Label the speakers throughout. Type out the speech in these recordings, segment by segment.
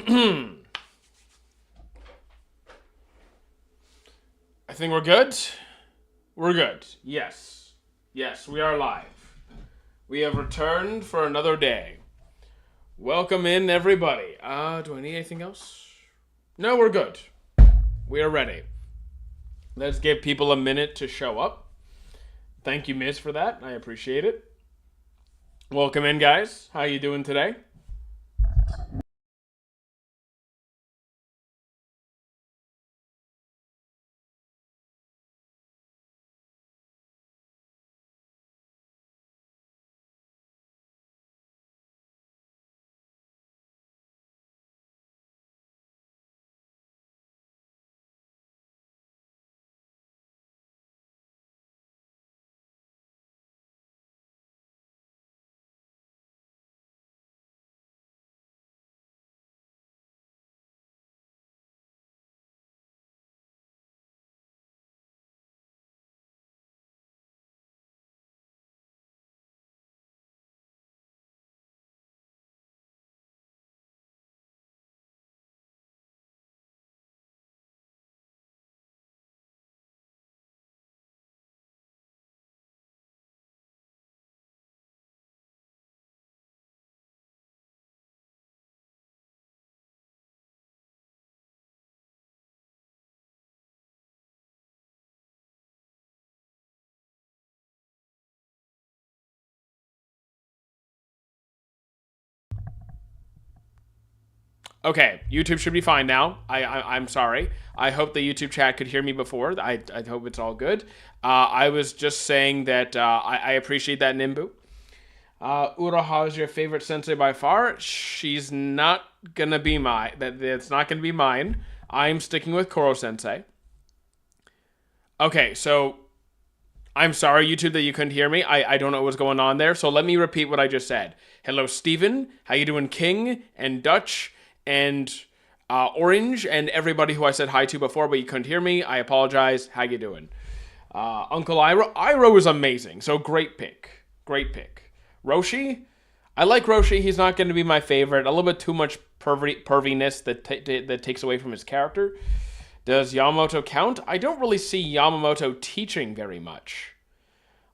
Speaker 1: I think we're good. We're good. Yes. Yes, we are live. We have returned for another day. Welcome in, everybody. Do I need anything else? No, we're good. We are ready. Let's give people a minute to show up. Thank you, Miz, for that. I appreciate it. Welcome in, guys. How you doing today? Okay, YouTube should be fine now. I'm sorry. I hope the YouTube chat could hear me before. I hope it's all good. I was just saying that I appreciate that, Nimbu. Uraha is your favorite sensei by far. She's not gonna be mine. That's not gonna be mine. I'm sticking with Koro Sensei. Okay, so I'm sorry, YouTube, that you couldn't hear me. I don't know what was going on there. So let me repeat what I just said. Hello, Steven. How you doing, King and Dutch and Orange and everybody who I said hi to before, but you couldn't hear me. I apologize. How you doing? Uncle Iroh. Iroh is amazing. So great pick. Great pick. Roshi. I like Roshi. He's not going to be my favorite. A little bit too much perviness that takes away from his character. Does Yamamoto count? I don't really see Yamamoto teaching very much.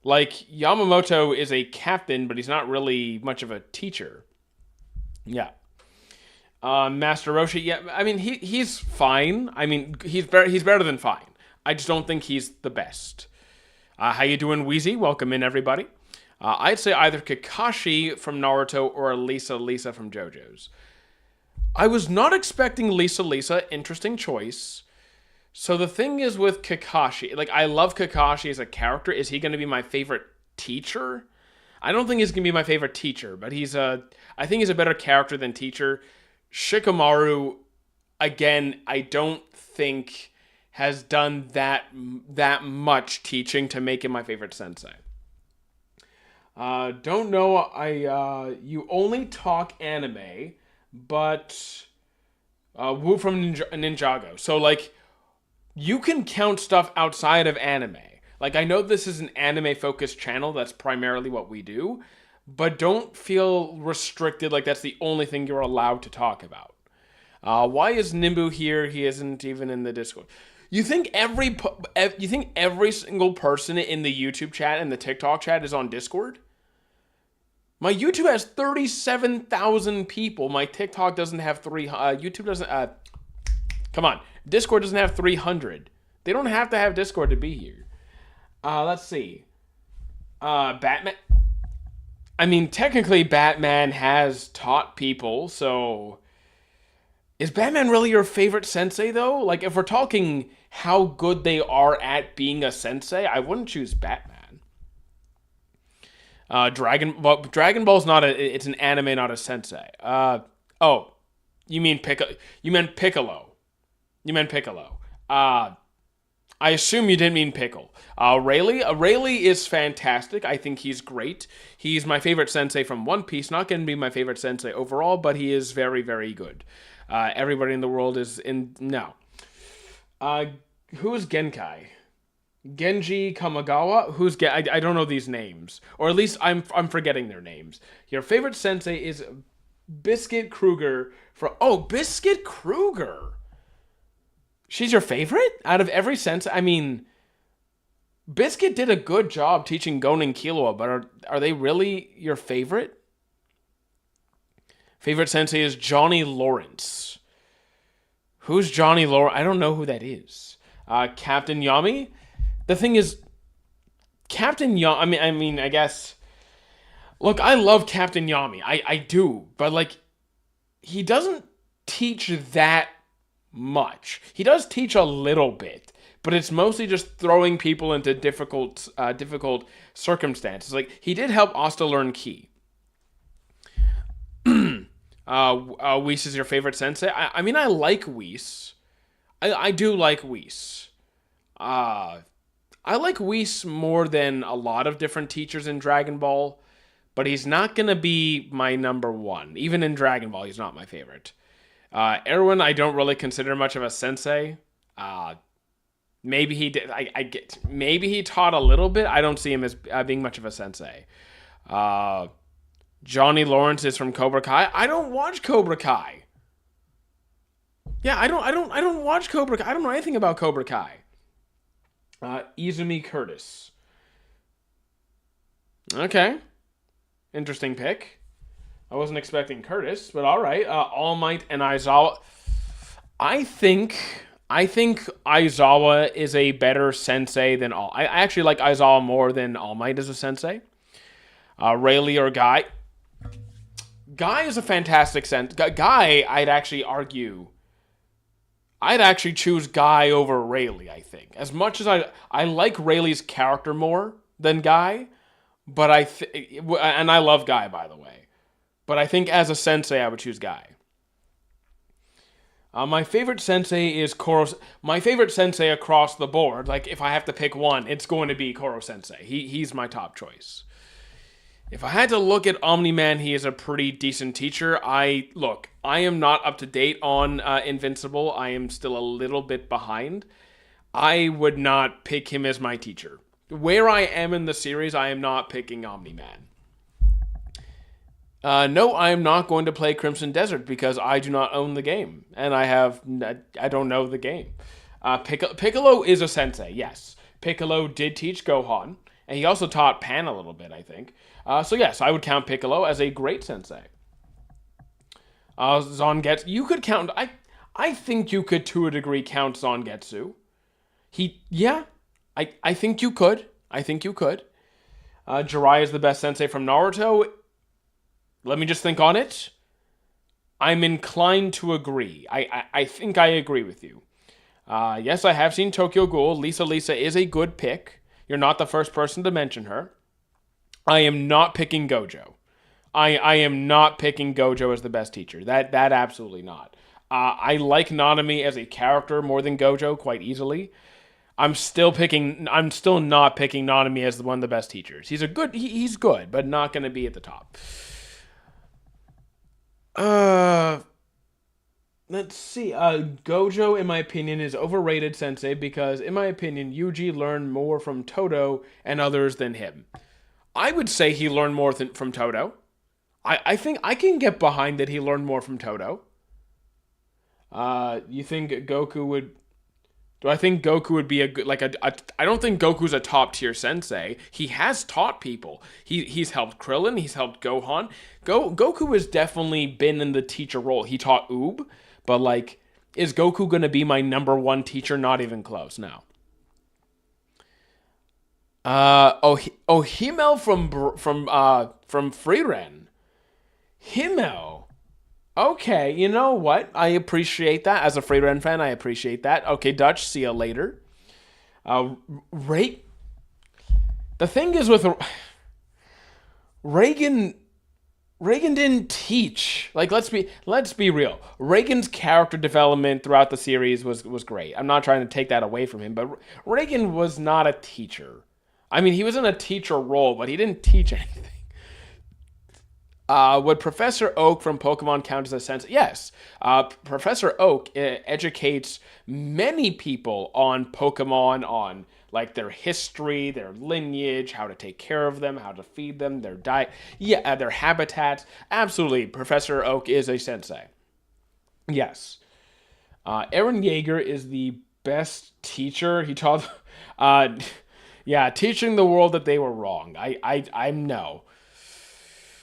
Speaker 1: Like, Yamamoto is a captain, but he's not really much of a teacher. Yeah. Master Roshi, yeah, I mean, he's fine. I mean, he's better than fine. I just don't think he's the best. How you doing, Wheezy? Welcome in, everybody. I'd say either Kakashi from Naruto or Lisa from JoJo's. I was not expecting Lisa. Interesting choice. So the thing is with Kakashi, like, I love Kakashi as a character. Is he going to be my favorite teacher? I don't think he's going to be my favorite teacher, but I think he's a better character than teacher. Shikamaru, again, I don't think has done that much teaching to make him my favorite sensei. Don't know. You only talk anime, but Wu from Ninjago. So, like, you can count stuff outside of anime. Like, I know this is an anime-focused channel. That's primarily what we do. But don't feel restricted like that's the only thing you're allowed to talk about. Why is Nimbu here? He isn't even in the Discord. You think every single person in the YouTube chat and the TikTok chat is on Discord? My YouTube has 37,000 people. My TikTok doesn't have YouTube doesn't. Come on, Discord doesn't have 300. They don't have to have Discord to be here. Let's see. Batman. I mean, technically, Batman has taught people, so is Batman really your favorite sensei, though? Like, if we're talking how good they are at being a sensei, I wouldn't choose Batman. Dragon Ball's not it's an anime, not a sensei. Oh, you mean Piccolo? You meant Piccolo. You meant Piccolo. I assume you didn't mean Pickle. Rayleigh is fantastic. I think he's great. He's my favorite sensei from One Piece. Not going to be my favorite sensei overall, but he is very, very good. Everybody in the world is in... No. Who is Genkai? Genji Kamagawa? I don't know these names. Or at least I'm forgetting their names. Your favorite sensei is Biscuit Kruger from. Oh, Biscuit Kruger. She's your favorite out of every sense. I mean, Biscuit did a good job teaching Gon and Killua, but are they really your favorite? Favorite sensei is Johnny Lawrence. Who's Johnny Lawrence? I don't know who that is. Captain Yami. The thing is, Captain Yami. I guess. Look, I love Captain Yami. I do, but like, he doesn't teach that much. He does teach a little bit, but it's mostly just throwing people into difficult circumstances. Like, he did help Asta learn Ki. Whis is your favorite sensei? I mean, I like Whis. I do like Whis. I like Whis more than a lot of different teachers in Dragon Ball, but he's not going to be my number one. Even in Dragon Ball, he's not my favorite. Erwin, I don't really consider much of a sensei. Maybe he did. Maybe he taught a little bit. I don't see him as being much of a sensei. Johnny Lawrence is from Cobra Kai. I don't watch Cobra Kai. Yeah, I don't watch Cobra Kai. I don't know anything about Cobra Kai. Izumi Curtis. Okay. Interesting pick. I wasn't expecting Curtis, but all right. All Might and Aizawa. I think Aizawa is a better sensei than All. I actually like Aizawa more than All Might as a sensei. Rayleigh or Guy. Guy is a fantastic sensei. Guy, I'd actually argue. I'd actually choose Guy over Rayleigh, I think. As much as I like Rayleigh's character more than Guy, but and I love Guy, by the way. But I think as a sensei, I would choose Guy. My favorite sensei is Koro. My favorite sensei across the board, like if I have to pick one, it's going to be Koro Sensei. He's my top choice. If I had to look at Omni-Man, he is a pretty decent teacher. I am not up to date on Invincible. I am still a little bit behind. I would not pick him as my teacher. Where I am in the series, I am not picking Omni-Man. No, I am not going to play Crimson Desert because I do not own the game. And I don't know the game. Piccolo is a sensei, yes. Piccolo did teach Gohan. And he also taught Pan a little bit, I think. So yes, I would count Piccolo as a great sensei. Zangetsu, you could count. I think you could, to a degree, count Zangetsu. I think you could. Jiraiya is the best sensei from Naruto. Let me just think on it. I'm inclined to agree. I think I agree with you. Yes, I have seen Tokyo Ghoul. Lisa is a good pick. You're not the first person to mention her. I am not picking Gojo. I am not picking Gojo as the best teacher. That absolutely not. I like Nanami as a character more than Gojo quite easily. I'm still not picking Nanami as one of the best teachers. He's good, but not going to be at the top. Let's see. Gojo, in my opinion, is overrated sensei because, in my opinion, Yuji learned more from Todo and others than him. I would say he learned more from Todo. I think I can get behind that he learned more from Todo. You think Goku would... Do I think Goku would be I don't think Goku's a top tier sensei. He has taught people. He's helped Krillin. He's helped Gohan. Goku has definitely been in the teacher role. He taught Oob, but is Goku gonna be my number one teacher? Not even close. No. Himmel from Frieren. Himmel. Okay, you know what? I appreciate that. As a Frieren fan, I appreciate that. Okay, Dutch, see you later. The thing is with Reagan didn't teach. Let's be real. Reagan's character development throughout the series was great. I'm not trying to take that away from him, but Reagan was not a teacher. I mean, he was in a teacher role, but he didn't teach anything. Would Professor Oak from Pokemon count as a sensei? Yes. Professor Oak educates many people on Pokemon, on like their history, their lineage, how to take care of them, how to feed them, their diet, yeah, their habitats. Absolutely, Professor Oak is a sensei. Yes. Aaron Yeager is the best teacher. He taught, uh, yeah, teaching the world that they were wrong. I'm no.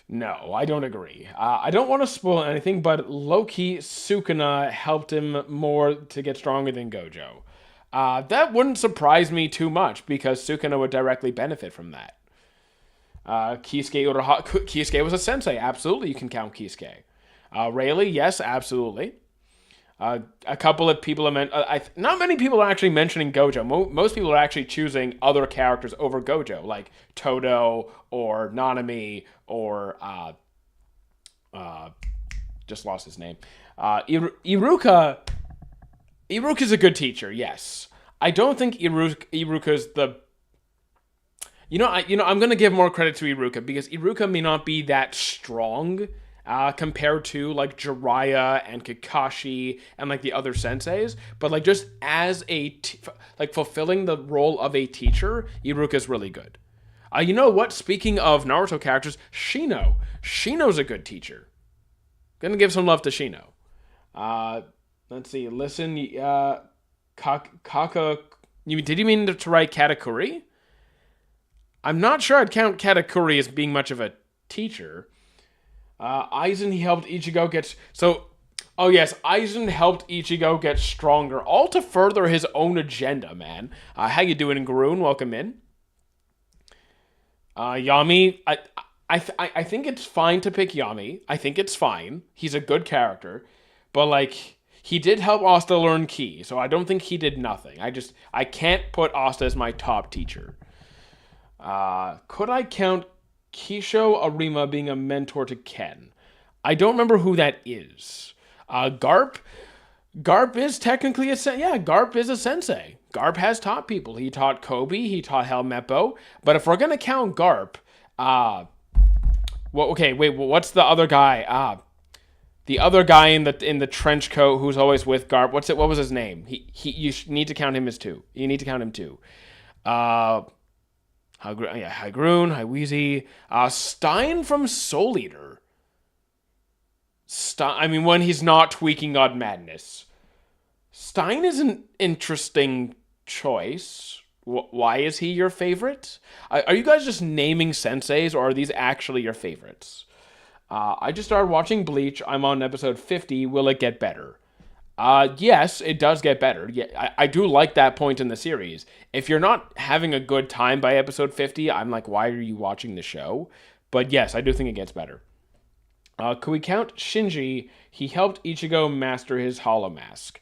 Speaker 1: No, I don't agree. I don't want to spoil anything, but low-key, Sukuna helped him more to get stronger than Gojo. That wouldn't surprise me too much because Sukuna would directly benefit from that. Kisuke was a sensei. Absolutely, you can count Kisuke. Rayleigh, yes, absolutely. A couple of people have not many people are actually mentioning Gojo. Most people are actually choosing other characters over Gojo, like Todo or Nanami or just lost his name. Iruka. Iruka's a good teacher. Yes, I don't think Iruka's the. I'm gonna give more credit to Iruka because Iruka may not be that strong compared to like Jiraiya and Kakashi and like the other senseis, but like just as like fulfilling the role of a teacher, Iruka's really good. You know what? Speaking of Naruto characters, Shino. Shino's a good teacher. Gonna give some love to Shino. Let's see. Listen, Kaka. Did you mean to write Katakuri? I'm not sure I'd count Katakuri as being much of a teacher. Aizen, he helped Ichigo get... Oh yes, Aizen helped Ichigo get stronger, all to further his own agenda, man. How you doing, Garoon? Welcome in. Yami, I think it's fine to pick Yami. I think it's fine. He's a good character. But, like, he did help Asta learn Ki, so I don't think he did nothing. I can't put Asta as my top teacher. Could I count Kisho Arima being a mentor to Ken? I don't remember who that is. Garp is technically Garp is a sensei. Garp has taught people. He taught Kobe, he taught Helmeppo. But if we're gonna count Garp, what's the other guy? The other guy in the trench coat who's always with Garp. What was his name? You need to count him as two. You need to count him too. Hygroon, Hyweezy, Stein from Soul Eater. When he's not tweaking God Madness. Stein is an interesting choice. Why is he your favorite? Are you guys just naming senseis, or are these actually your favorites? I just started watching Bleach. I'm on episode 50. Will it get better? Yes, it does get better. Yeah, I do like that point in the series. If you're not having a good time by episode 50, I'm like, why are you watching the show? But yes, I do think it gets better. Could we count Shinji? He helped Ichigo master his Hollow Mask.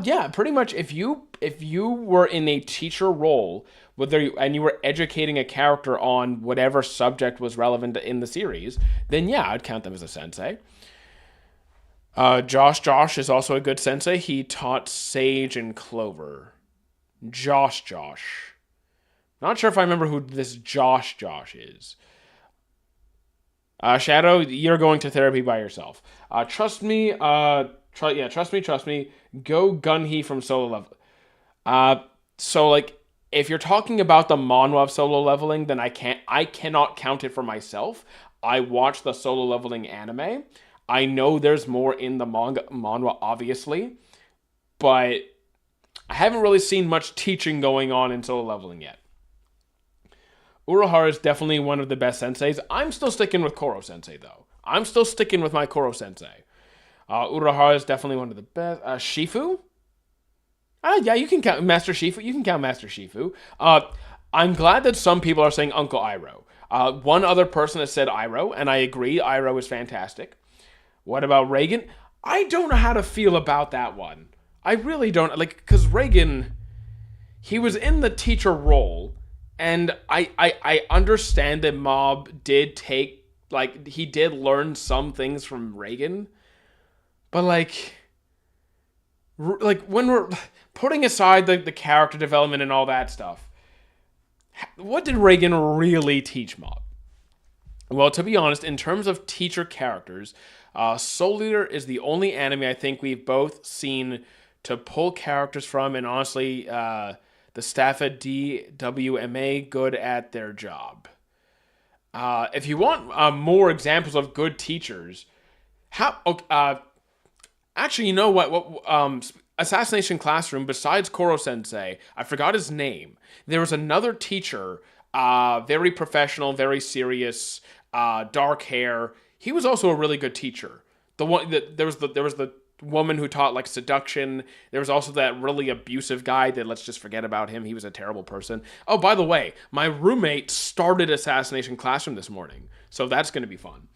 Speaker 1: Yeah, pretty much. If you were in a teacher role, and you were educating a character on whatever subject was relevant in the series, then yeah, I'd count them as a sensei. Josh is also a good sensei. He taught Sage and Clover. Josh. Not sure if I remember who this Josh is. Shadow, you're going to therapy by yourself. Trust me. Trust me. Go Gunhee from Solo Level. So like, if you're talking about the manhwa of solo leveling, then I cannot count it for myself. I watched the Solo Leveling anime. I know there's more in the manhwa, obviously, but I haven't really seen much teaching going on in Solo Leveling yet. Urahara is definitely one of the best senseis. I'm still sticking with Koro Sensei, though. I'm still sticking with my Koro Sensei. Urahara is definitely one of the best. Shifu? Yeah, you can count Master Shifu. You can count Master Shifu. I'm glad that some people are saying Uncle Iroh. One other person has said Iroh, and I agree. Iroh is fantastic. What about Reagan? I don't know how to feel about that one. I really don't. Like, because Reagan, he was in the teacher role, and I understand that Mob did he did learn some things from Reagan, but like when we're putting aside the character development and all that stuff, what did Reagan really teach Mob? Well, to be honest, in terms of teacher characters, Soul Eater is the only anime I think we've both seen to pull characters from, and honestly, The staff at DWMA good at their job. If you want more examples of good teachers, how? Actually, you know what? Assassination Classroom. Besides Koro Sensei, I forgot his name. There was another teacher, very professional, very serious, dark hair. He was also a really good teacher. There was the woman who taught like seduction. There was also that really abusive guy that let's just forget about him. He was a terrible person. Oh, by the way, my roommate started Assassination Classroom this morning, so that's going to be fun.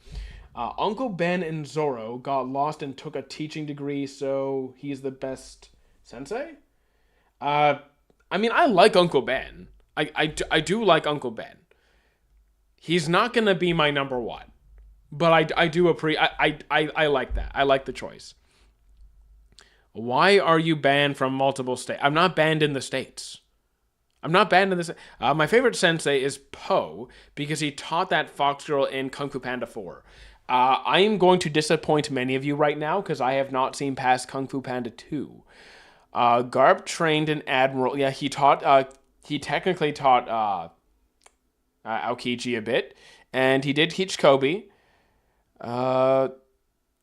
Speaker 1: Uncle Ben and Zoro got lost and took a teaching degree, so he's the best sensei? I mean, I like Uncle Ben. I do like Uncle Ben. He's not going to be my number one, but I like that. I like the choice. Why are you banned from multiple states? I'm not banned in the States. I'm not banned in this. My favorite sensei is Po because he taught that fox girl in Kung Fu Panda 4. I am going to disappoint many of you right now because I have not seen past Kung Fu Panda 2. Garp trained an admiral. Yeah, he taught. He technically taught Aokiji a bit, and he did teach Kobe.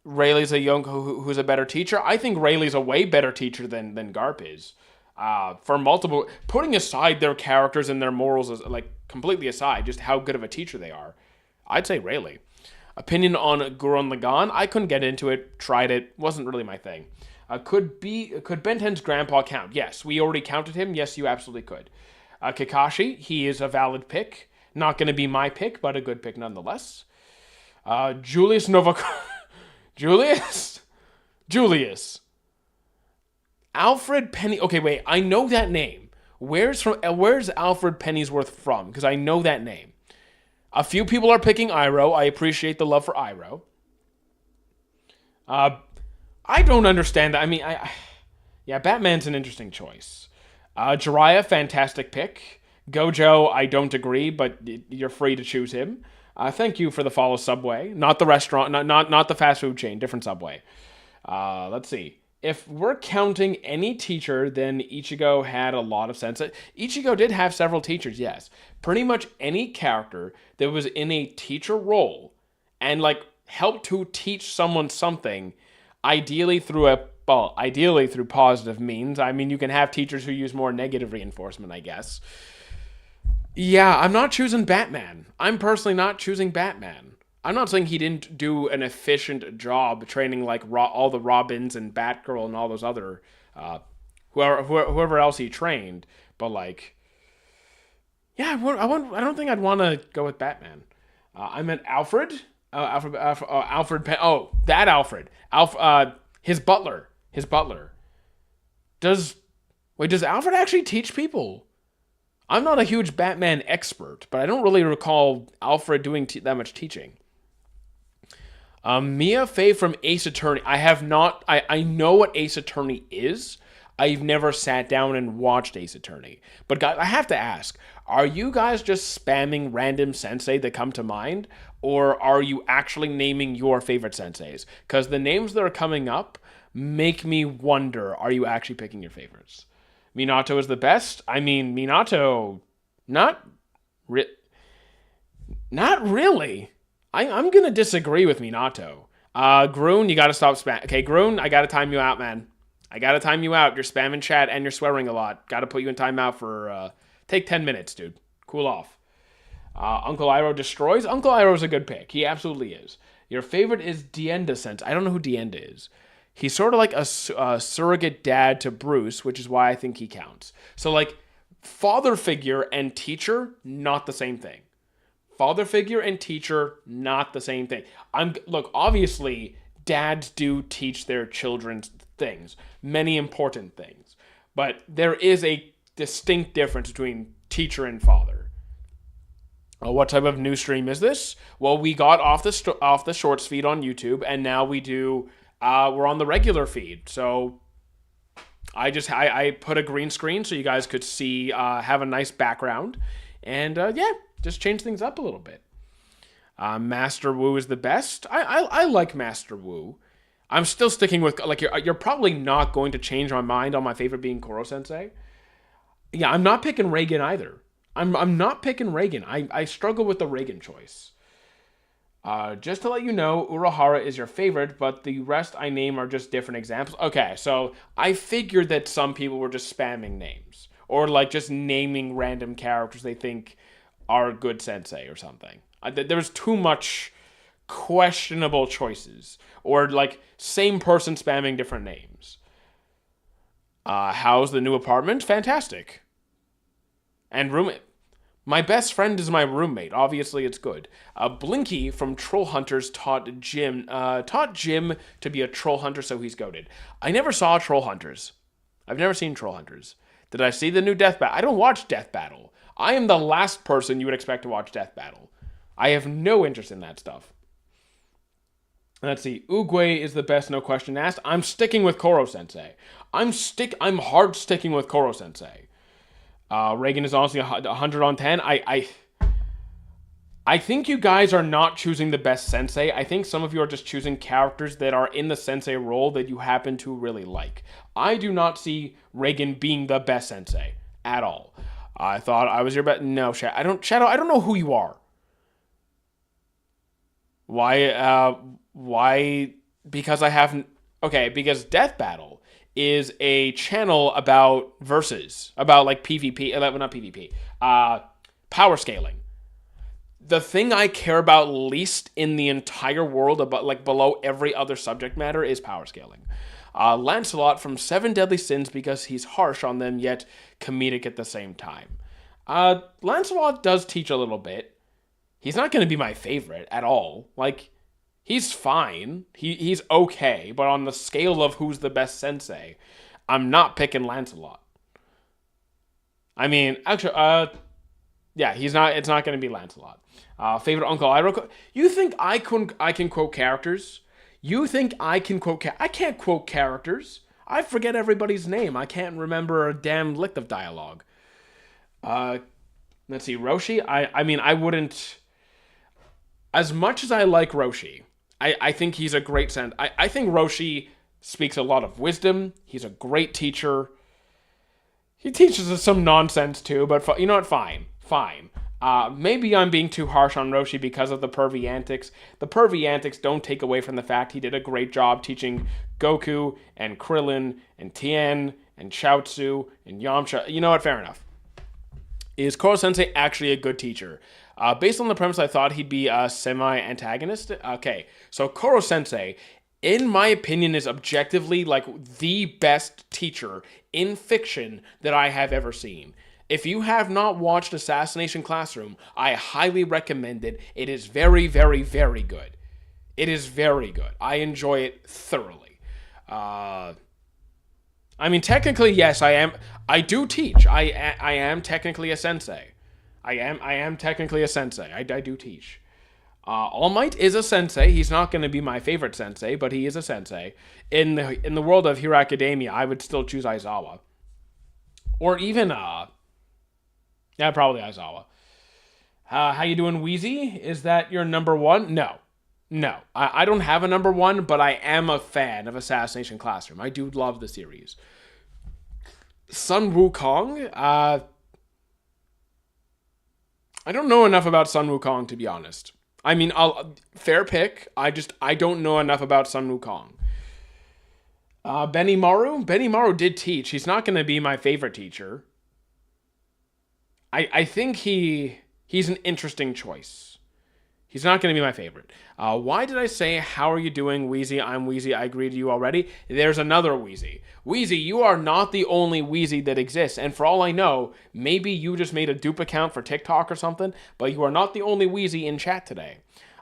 Speaker 1: Rayleigh's a young who's a better teacher. I think Rayleigh's a way better teacher than Garp is. For multiple, putting aside their characters and their morals, like completely aside, just how good of a teacher they are, I'd say Rayleigh. Opinion on Gurren Lagann? I couldn't get into it. Tried it. Wasn't really my thing. Could Ben 10's grandpa count? Yes, we already counted him. Yes, you absolutely could. Kakashi, he is a valid pick. Not going to be my pick, but a good pick nonetheless. Julius Novak. Julius. Alfred Penny. Okay, wait. I know that name. Where's Alfred Pennyworth from? Because I know that name. A few people are picking Iroh. I appreciate the love for Iroh. I don't understand that. I mean, yeah, Batman's an interesting choice. Jiraiya, fantastic pick. Gojo, I don't agree, but you're free to choose him. Thank you for the follow, Subway. Not the restaurant, not the fast food chain, different Subway. Let's see. If we're counting any teacher, then Ichigo had a lot of sense. Ichigo did have several teachers, yes. Pretty much any character that was in a teacher role and like helped to teach someone something, ideally through positive means. I mean, you can have teachers who use more negative reinforcement, I guess. Yeah, I'm not choosing Batman. I'm personally not choosing Batman. I'm not saying he didn't do an efficient job training like all the Robins and Batgirl and all those other whoever else he trained, but like, yeah, I don't think I'd want to go with Batman. I meant Alfred. Alfred. That Alfred. His butler. Does Alfred actually teach people? I'm not a huge Batman expert, but I don't really recall Alfred doing that much teaching. Mia Fey from Ace Attorney. I know what Ace Attorney is. I've never sat down and watched Ace Attorney. But guys, I have to ask, are you guys just spamming random sensei that come to mind? Or are you actually naming your favorite senseis? Because the names that are coming up make me wonder, are you actually picking your favorites? Minato is the best? I mean, Minato, not really. I'm going to disagree with Minato. Groon, you got to stop spamming. Okay, Groon, I got to time you out, man. I got to time you out. You're spamming chat and you're swearing a lot. Got to put you in timeout for, take 10 minutes, dude. Cool off. Uncle Iroh destroys. Uncle Iroh's a good pick. He absolutely is. Your favorite is Dienda Sense. I don't know who Dienda is. He's sort of like a surrogate dad to Bruce, which is why I think he counts. So, like, father figure and teacher, not the same thing. Father figure and teacher, not the same thing. Look, obviously, dads do teach their children things, many important things. But there is a distinct difference between teacher and father. What type of news stream is this? Well, we got off the shorts feed on YouTube, and now we do... we're on the regular feed, so I put a green screen so you guys could see, have a nice background, and yeah, just change things up a little bit. Master Wu is the best. I like Master Wu. I'm still sticking with, like, you're probably not going to change my mind on my favorite being Koro Sensei. Yeah, I'm not picking Reagan either. I'm not picking Reagan. I struggle with the Reagan choice. Just to let you know, Urahara is your favorite, but the rest I name are just different examples. Okay, so I figured that some people were just spamming names or like just naming random characters they think are good sensei or something. There was too much questionable choices or like same person spamming different names. How's the new apartment? Fantastic. And roommate. My best friend is my roommate. Obviously, it's good. Blinky from Troll Hunters taught Jim to be a troll hunter, so he's goaded. I never saw Troll Hunters. I've never seen Troll Hunters. Did I see the new Death Battle? I don't watch Death Battle. I am the last person you would expect to watch Death Battle. I have no interest in that stuff. Let's see. Uguay is the best, no question asked. I'm sticking with Koro Sensei. I'm hard sticking with Koro Sensei. Reagan is honestly 100 on 10. I think you guys are not choosing the best sensei. I think some of you are just choosing characters that are in the sensei role that you happen to really like. I do not see Reagan being the best sensei at all. I thought I was your best. No, Shadow. I don't know who you are. Why? Why? Because I haven't. Okay, because Death Battle is a channel about versus, about like PvP, not PvP, power scaling. The thing I care about least in the entire world, about like below every other subject matter, is power scaling. Lancelot from Seven Deadly Sins because he's harsh on them yet comedic at the same time. Lancelot does teach a little bit. He's not going to be my favorite at all. Like, he's fine. He's okay, but on the scale of who's the best sensei, I'm not picking Lancelot. I mean, actually, yeah, he's not. It's not going to be Lancelot. Favorite Uncle Iroh. You think I can quote characters? You think I can quote? I can't quote characters. I forget everybody's name. I can't remember a damn lick of dialogue. Let's see, Roshi. I mean, I wouldn't. As much as I like Roshi, I think he's a great I think Roshi speaks a lot of wisdom. He's a great teacher. He teaches us some nonsense too, but you know what? Fine. Maybe I'm being too harsh on Roshi because of the pervy antics. The pervy antics don't take away from the fact he did a great job teaching Goku and Krillin and Tien and Chaozu and Yamcha. You know what? Fair enough. Is Koro Sensei actually a good teacher? Based on the premise, I thought he'd be a semi-antagonist. Okay, so Koro Sensei, in my opinion, is objectively like the best teacher in fiction that I have ever seen. If you have not watched Assassination Classroom, I highly recommend it. It is very, very, very good. It is very good. I enjoy it thoroughly. I mean, technically, yes, I am. I do teach. I am technically a sensei. I am technically a sensei. I do teach. All Might is a sensei. He's not going to be my favorite sensei, but he is a sensei. In the world of Hero Academia, I would still choose Aizawa, or even yeah, probably Aizawa. How you doing, Wheezy? Is that your number one? No. I don't have a number one, but I am a fan of Assassination Classroom. I do love the series. Sun Wukong. I don't know enough about Sun Wukong, to be honest. I mean, fair pick. I don't know enough about Sun Wukong. Benny Maru. Benny Maru did teach. He's not going to be my favorite teacher. I think he's an interesting choice. He's not going to be my favorite. Why did I say, how are you doing, Wheezy? I'm Wheezy. I agree to you already. There's another Wheezy. Wheezy, you are not the only Wheezy that exists. And for all I know, maybe you just made a dupe account for TikTok or something, but you are not the only Wheezy in chat today.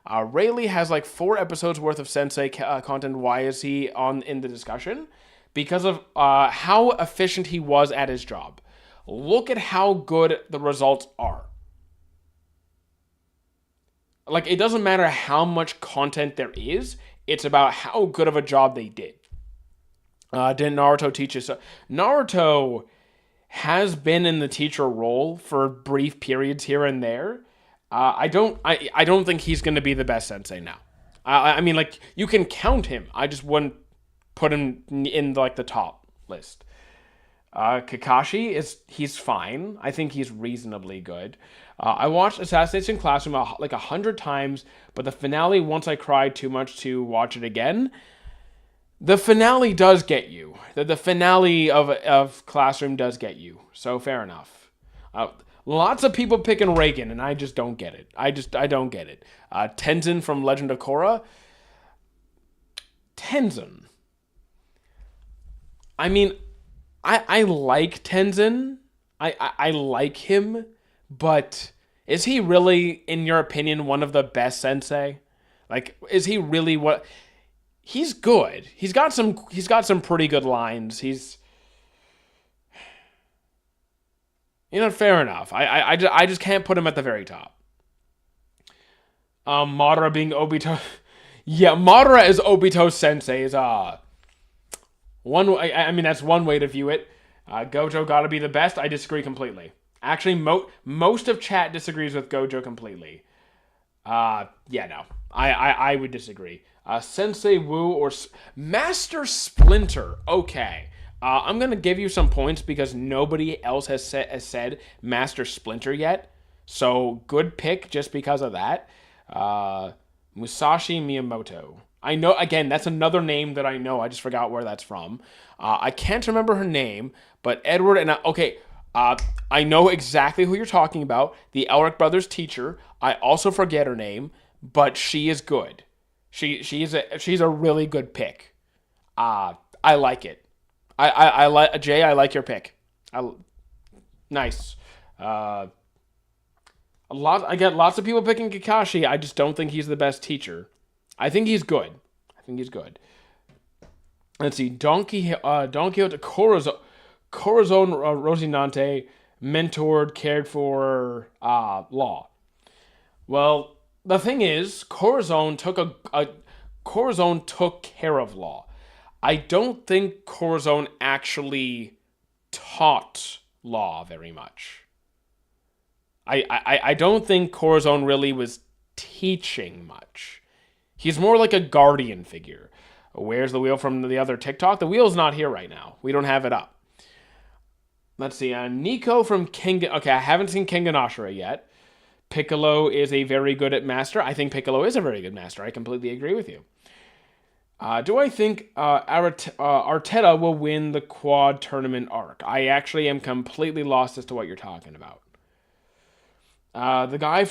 Speaker 1: Rayleigh has like 4 episodes worth of Sensei content. Why is he in the discussion? Because of how efficient he was at his job. Look at how good the results are. Like, it doesn't matter how much content there is, it's about how good of a job they did. Didn't Naruto teach us? Naruto has been in the teacher role for brief periods here and there. I don't think he's going to be the best sensei now. I mean, like, you can count him. I just wouldn't put him in like the top list. Kakashi he's fine. I think he's reasonably good. I watched Assassination Classroom like 100 times, but the finale, once I cried too much to watch it again, the finale does get you. The finale of Classroom does get you. So fair enough. Lots of people picking Reagan, and I just don't get it. I don't get it. Tenzin from Legend of Korra. Tenzin. I mean, I like Tenzin. I like him, but is he really, in your opinion, one of the best sensei? Like, is he really what? He's good. He's got some pretty good lines. Fair enough. I just can't put him at the very top. Madara being Obito. Yeah, Madara as Obito Sensei is one. I mean, that's one way to view it. Gojo gotta be the best. I disagree completely. Actually, most of chat disagrees with Gojo completely. Yeah, no. I would disagree. Sensei Wu or Master Splinter. Okay. I'm going to give you some points because nobody else has said Master Splinter yet. So, good pick just because of that. Musashi Miyamoto. I know, again, that's another name that I know. I just forgot where that's from. I can't remember her name, but Edward and I know exactly who you're talking about. The Elric brothers' teacher. I also forget her name, but she is good. She's a really good pick. I like it. I like Jay. I like your pick. Nice. I get lots of people picking Kakashi. I just don't think he's the best teacher. I think he's good. Let's see. Don Quixote, Corazon Rocinante, mentored, cared for, Law. Well, the thing is, Corazon took care of Law. I don't think Corazon actually taught Law very much. I don't think Corazon really was teaching much. He's more like a guardian figure. Where's the wheel from the other TikTok? The wheel's not here right now. We don't have it up. Let's see. Nico from King... Okay, I haven't seen King Ashura yet. Piccolo is a very good at master. I think Piccolo is a very good master. I completely agree with you. Do I think Arteta will win the quad tournament arc? I actually am completely lost as to what you're talking about. The guy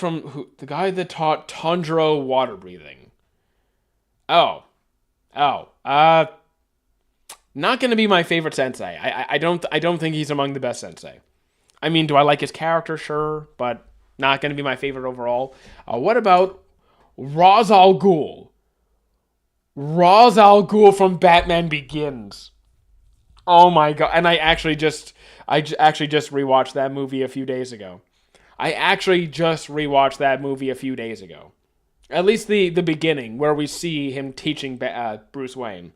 Speaker 1: that taught Tanjiro water breathing. Not going to be my favorite sensei. I don't think he's among the best sensei. I mean, do I like his character? Sure, but not going to be my favorite overall. What about Ra's al Ghul? Ra's al Ghul from Batman Begins. Oh my god! And I actually just rewatched that movie a few days ago. At least the beginning, where we see him teaching Bruce Wayne.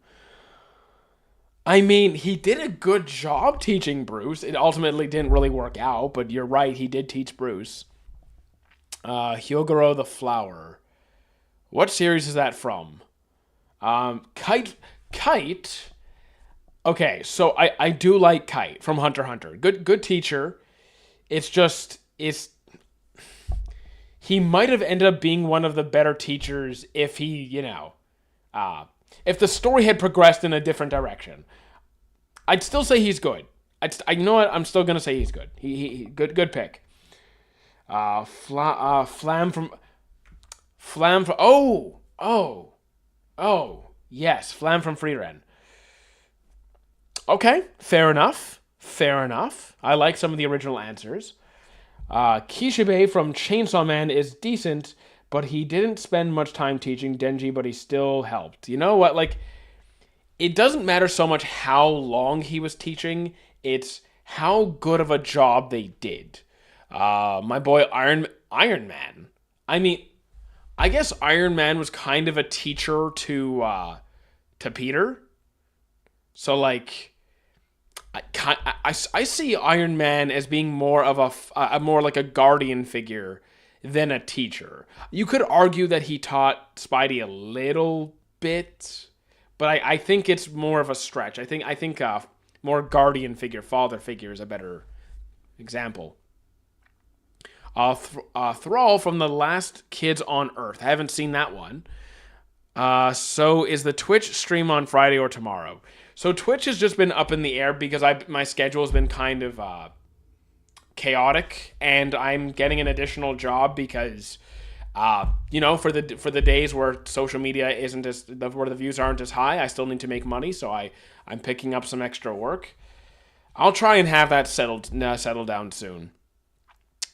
Speaker 1: I mean, he did a good job teaching Bruce. It ultimately didn't really work out, but you're right, he did teach Bruce. Hyogoro the Flower. What series is that from? Kite. Okay, so I do like Kite from Hunter x Hunter. Good teacher. He might have ended up being one of the better teachers if if the story had progressed in a different direction. I'd still say he's good. I know what, I'm still gonna say he's good. He good pick. Flam from. Yes, Flam from Freeren. Okay, fair enough. I like some of the original answers. Kishibe from Chainsaw Man is decent, but he didn't spend much time teaching Denji, but he still helped. You know what? Like, it doesn't matter so much how long he was teaching, it's how good of a job they did. My boy Iron Man. I mean, I guess Iron Man was kind of a teacher to Peter. So, like, I see Iron Man as being more of a more like a guardian figure than a teacher. You could argue that he taught Spidey a little bit, but I think it's more of a stretch. I think more guardian figure, father figure is a better example. Thrall from The Last Kids on Earth. I haven't seen that one. So is the Twitch stream on Friday or tomorrow? So Twitch has just been up in the air because my schedule has been kind of chaotic, and I'm getting an additional job because for the days where social media isn't where the views aren't as high, I still need to make money, so I'm picking up some extra work. I'll try and have that settle down soon.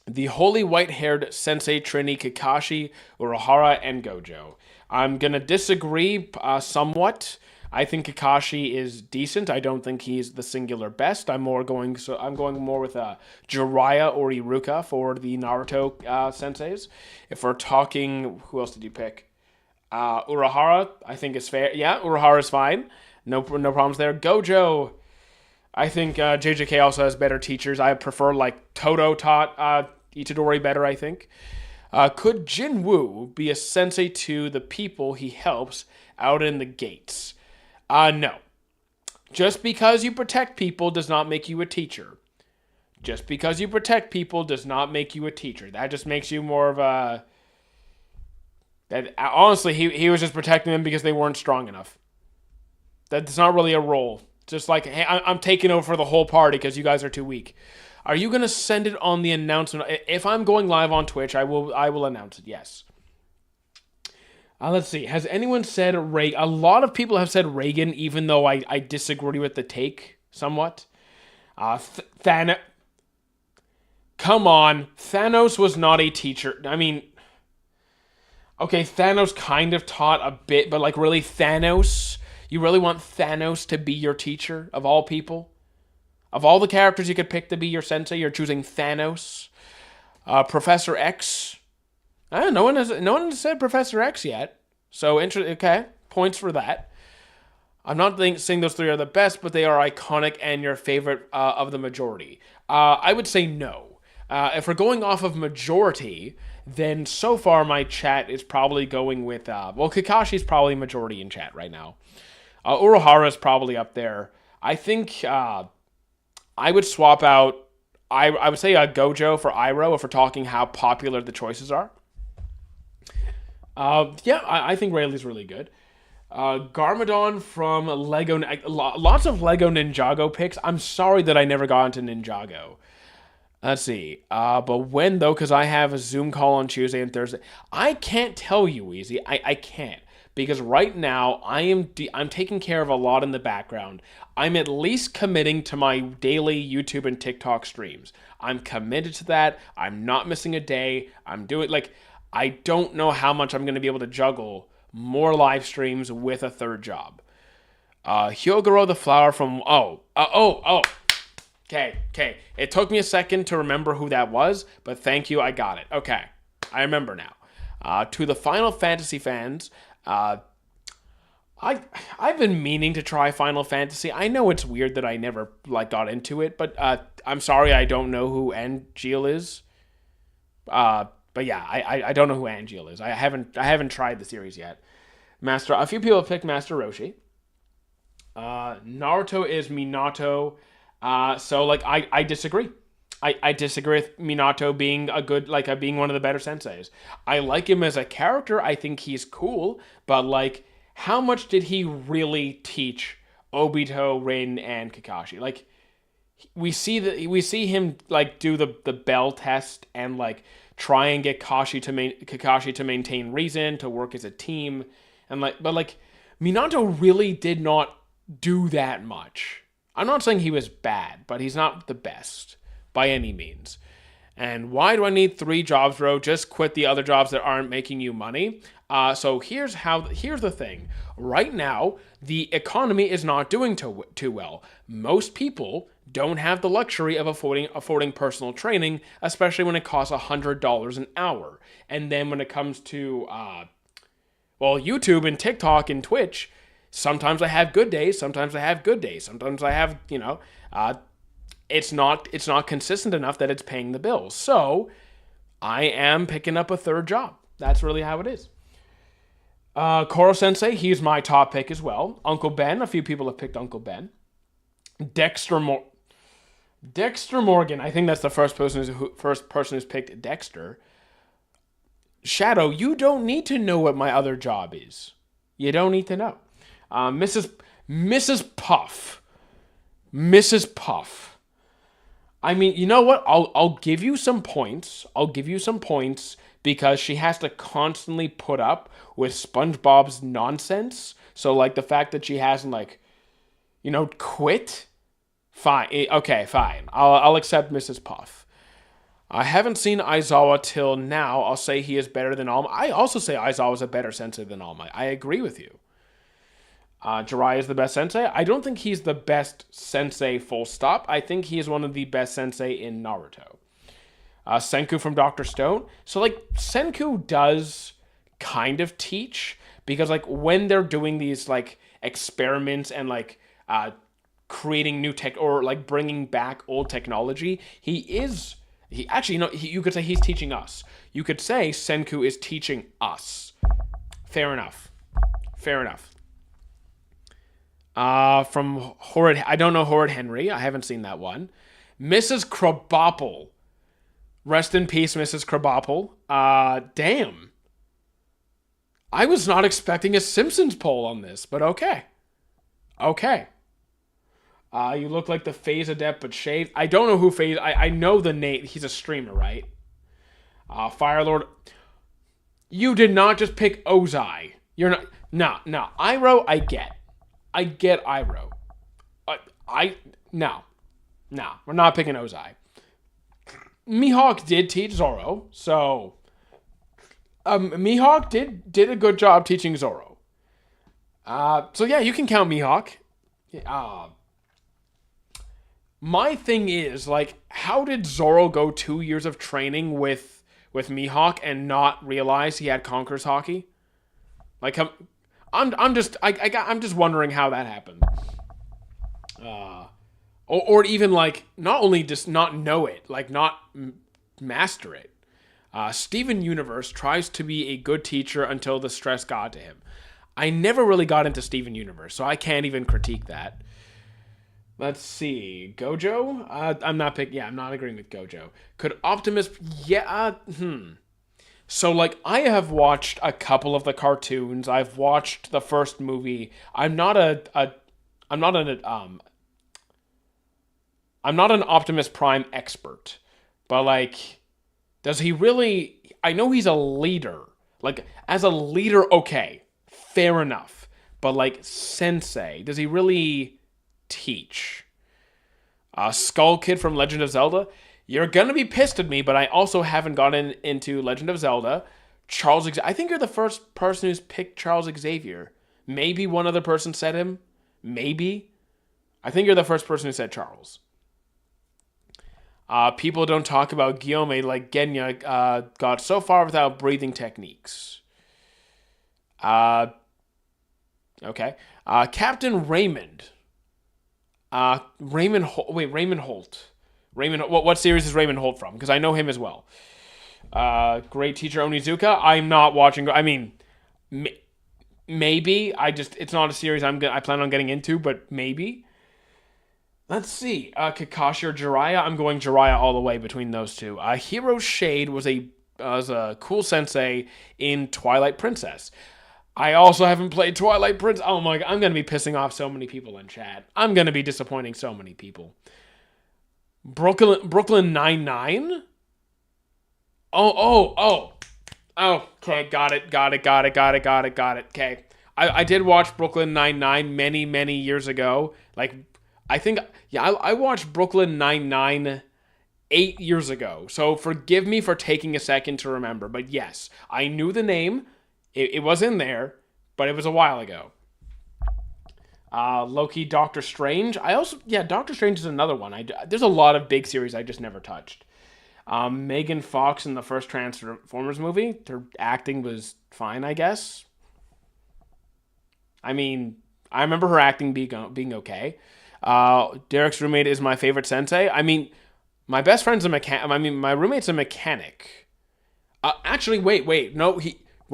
Speaker 1: The holy white-haired Sensei, Trini, Kakashi, Urahara, and Gojo. I'm gonna disagree somewhat. I think Kakashi is decent. I don't think he's the singular best. I'm going more with Jiraiya or Iruka for the Naruto senseis. If we're talking, who else did you pick? Urahara, I think is fair. Yeah, Urahara is fine. No problems there. Gojo, I think JJK also has better teachers. I prefer like Toto taught Itadori better, I think. Could Jinwoo be a sensei to the people he helps out in the gates? No. Just because you protect people does not make you a teacher. Just because you protect people does not make you a teacher. That just makes you more of a... Honestly, he was just protecting them because they weren't strong enough. That's not really a role. Just like, hey, I'm taking over for the whole party because you guys are too weak. Are you going to send it on the announcement? If I'm going live on Twitch, I will announce it, yes. Let's see. Has anyone said Reagan? A lot of people have said Reagan, even though I disagree with the take somewhat. Thanos. Come on. Thanos was not a teacher. I mean, okay, Thanos kind of taught a bit, but like really Thanos? You really want Thanos to be your teacher of all people? Of all the characters you could pick to be your sensei, you're choosing Thanos. Professor X. No one has said Professor X yet. So, okay, points for that. I'm not saying those three are the best, but they are iconic and your favorite of the majority. I would say no. If we're going off of majority, then so far my chat is probably going with... Kakashi's probably majority in chat right now. Urahara's probably up there. I think I would swap out... I would say Gojo for Iroh if we're talking how popular the choices are. I think Rayleigh's really good. Garmadon from Lego... Lots of Lego Ninjago picks. I'm sorry that I never got into Ninjago. Let's see. But when, though, because I have a Zoom call on Tuesday and Thursday. I can't tell you, Easy. I can't. Because right now, I'm taking care of a lot in the background. I'm at least committing to my daily YouTube and TikTok streams. I'm committed to that. I'm not missing a day. I'm doing, I don't know how much I'm going to be able to juggle more live streams with a third job. Hyogoro the Flower from... Okay. It took me a second to remember who that was, but thank you, I got it. Okay, I remember now. To the Final Fantasy fans... I've been meaning to try Final Fantasy. I know it's weird that I never got into it, but I'm sorry I don't know who Angeal is. But yeah, I don't know who Angeal is. I haven't tried the series yet. A few people have picked Master Roshi. Naruto is Minato. So I disagree. I disagree with Minato being being one of the better senseis. I like him as a character. I think he's cool, but how much did he really teach Obito, Rin, and Kakashi? We see him do the bell test and try and get Kakashi to maintain reason, to work as a team, and but Minato really did not do that much. I'm not saying he was bad, but he's not the best by any means. And why do I need 3 jobs, bro? Just quit the other jobs that aren't making you money. So here's the thing. Right now, the economy is not doing too well. Most people don't have the luxury of affording personal training, especially when it costs $100 an hour. And then when it comes to YouTube and TikTok and Twitch, sometimes I have good days, sometimes I have good days, sometimes I have, it's not consistent enough that it's paying the bills. So I am picking up a third job. That's really how it is. Koro Sensei, he's my top pick as well. Uncle Ben, a few people have picked Uncle Ben. Dexter Mor- Dexter Morgan. I think that's the first person who's picked Dexter. Shadow, you don't need to know what my other job is. You don't need to know. Mrs. Mrs. Puff. Mrs. Puff. I mean, you know what? I'll give you some points. I'll give you some points because she has to constantly put up with SpongeBob's nonsense. So like the fact that she hasn't like, quit. Fine. Okay, fine. I'll accept Mrs. Puff. I haven't seen Aizawa till now. I'll say he is better than All Might. I also say Aizawa is a better sensei than All Might. I agree with you. Jiraiya is the best sensei. I don't think he's the best sensei full stop. I think he is one of the best sensei in Naruto. Senku from Dr. Stone. So, like, Senku does kind of teach because, like, when they're doing these, like, experiments and, like, creating new tech or, like, bringing back old technology, you could say he's teaching us. You could say Senku is teaching us. Fair enough. Fair enough. From Horrid, I don't know Horrid Henry. I haven't seen that one. Mrs. Krabappel. Rest in peace, Mrs. Krabappel. Damn. I was not expecting a Simpsons poll on this, but okay. Okay. You look like the Phase Adept, but shaved. I don't know who Phase. I know the name. He's a streamer, right? Firelord. You did not just pick Ozai. You're not. No. Iroh, I get. I get Iroh. No. We're not picking Ozai. Mihawk did teach Zoro, so Mihawk did a good job teaching Zoro. So yeah, you can count Mihawk. My thing is, like, how did Zoro go 2 years of training with Mihawk and not realize he had Conqueror's Haki? Like, I'm just wondering how that happened. Or even like not only just not know it, like not master it. Steven Universe tries to be a good teacher until the stress got to him. I never really got into Steven Universe, so I can't even critique that. Let's see, Gojo. I'm not agreeing with Gojo. Could Optimus? Yeah. So, like, I have watched a couple of the cartoons. I've watched the first movie. I'm not an Optimus Prime expert, but like, does he really? I know he's a leader. Like, as a leader, okay, fair enough. But like, Sensei, does he really teach? Skull Kid from Legend of Zelda. You're gonna be pissed at me, but I also haven't gotten into Legend of Zelda. I think you're the first person who's picked Charles Xavier. Maybe one other person said him. Maybe. I think you're the first person who said Charles. People don't talk about Guillaume like Genya got so far without breathing techniques. Okay. Captain Raymond. Raymond Holt. What series is Raymond Holt from? Because I know him as well. Great Teacher Onizuka. I'm not watching. I mean, maybe. It's not a series I plan on getting into, but maybe. Let's see. Kakashi or Jiraiya. I'm going Jiraiya all the way between those two. Hero Shade was a cool sensei in Twilight Princess. I also haven't played Twilight Prince. Oh my god, I'm going to be pissing off so many people in chat. I'm going to be disappointing so many people. Brooklyn Nine-Nine? Oh. Okay, got it. Okay. I did watch Brooklyn Nine-Nine many, many years ago. Like, I watched Brooklyn Nine-Nine 8 years ago. So forgive me for taking a second to remember. But yes, I knew the name. It was in there, but it was a while ago. Loki, Doctor Strange. Doctor Strange is another one. There's a lot of big series I just never touched. Megan Fox in the first Transformers movie. Her acting was fine, I guess. I mean, I remember her acting being okay. Derek's roommate is my favorite sensei. I mean, my best friend's a mechanic. I mean, my roommate's a mechanic. Actually, wait. No,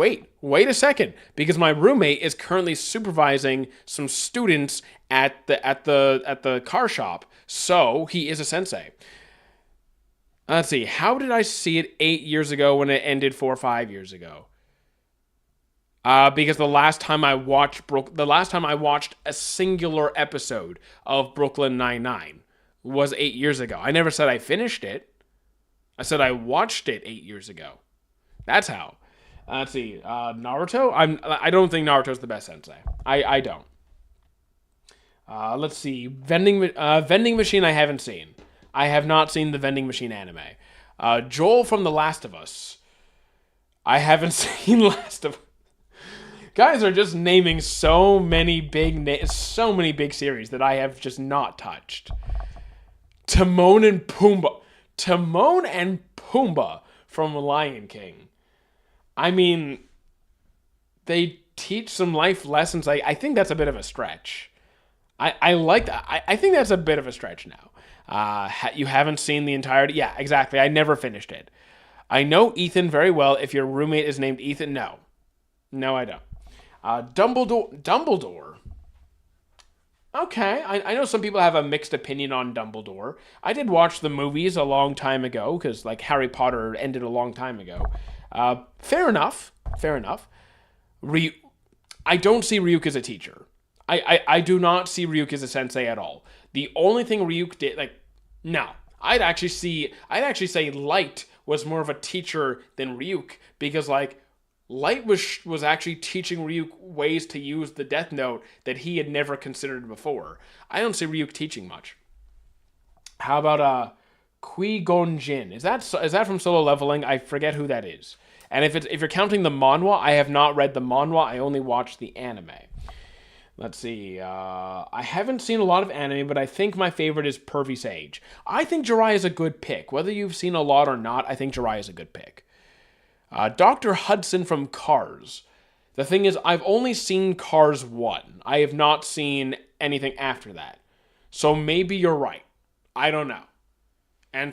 Speaker 1: wait a second, because my roommate is currently supervising some students at the car shop, so he is a sensei. Let's see. How did I see it 8 years ago when it ended 4 or 5 years ago? Because the last time I watched a singular episode of Brooklyn Nine-Nine was 8 years ago. I never said I finished it. I said I watched it 8 years ago. That's how. Let's see. Naruto. I don't think Naruto's the best sensei. I don't. Let's see. Vending machine. I haven't seen. I have not seen the vending machine anime. Joel from The Last of Us. I haven't seen Last of. Guys are just naming so many big series that I have just not touched. Timon and Pumbaa. Timon and Pumbaa from Lion King. I mean, they teach some life lessons. I think that's a bit of a stretch. I like that. I think that's a bit of a stretch now. You haven't seen the entirety? Yeah, exactly. I never finished it. I know Ethan very well. If your roommate is named Ethan, no. No, I don't. Dumbledore. Okay, I know some people have a mixed opinion on Dumbledore. I did watch the movies a long time ago, because, like, Harry Potter ended a long time ago. Fair enough. I don't see Ryuk as a teacher. I do not see Ryuk as a sensei at all. The only thing Ryuk did, no. I'd actually say Light was more of a teacher than Ryuk, because, Light was actually teaching Ryuk ways to use the Death Note that he had never considered before. I don't see Ryuk teaching much. How about Qui-Gon Jinn? Is that from Solo Leveling? I forget who that is. And if you're counting the manhwa, I have not read the manhwa. I only watched the anime. Let's see. I haven't seen a lot of anime, but I think my favorite is Pervy Sage. I think Jiraiya is a good pick. Whether you've seen a lot or not, I think Jiraiya is a good pick. Dr. Hudson from Cars. The thing is, I've only seen Cars 1. I have not seen anything after that. So maybe you're right. I don't know. And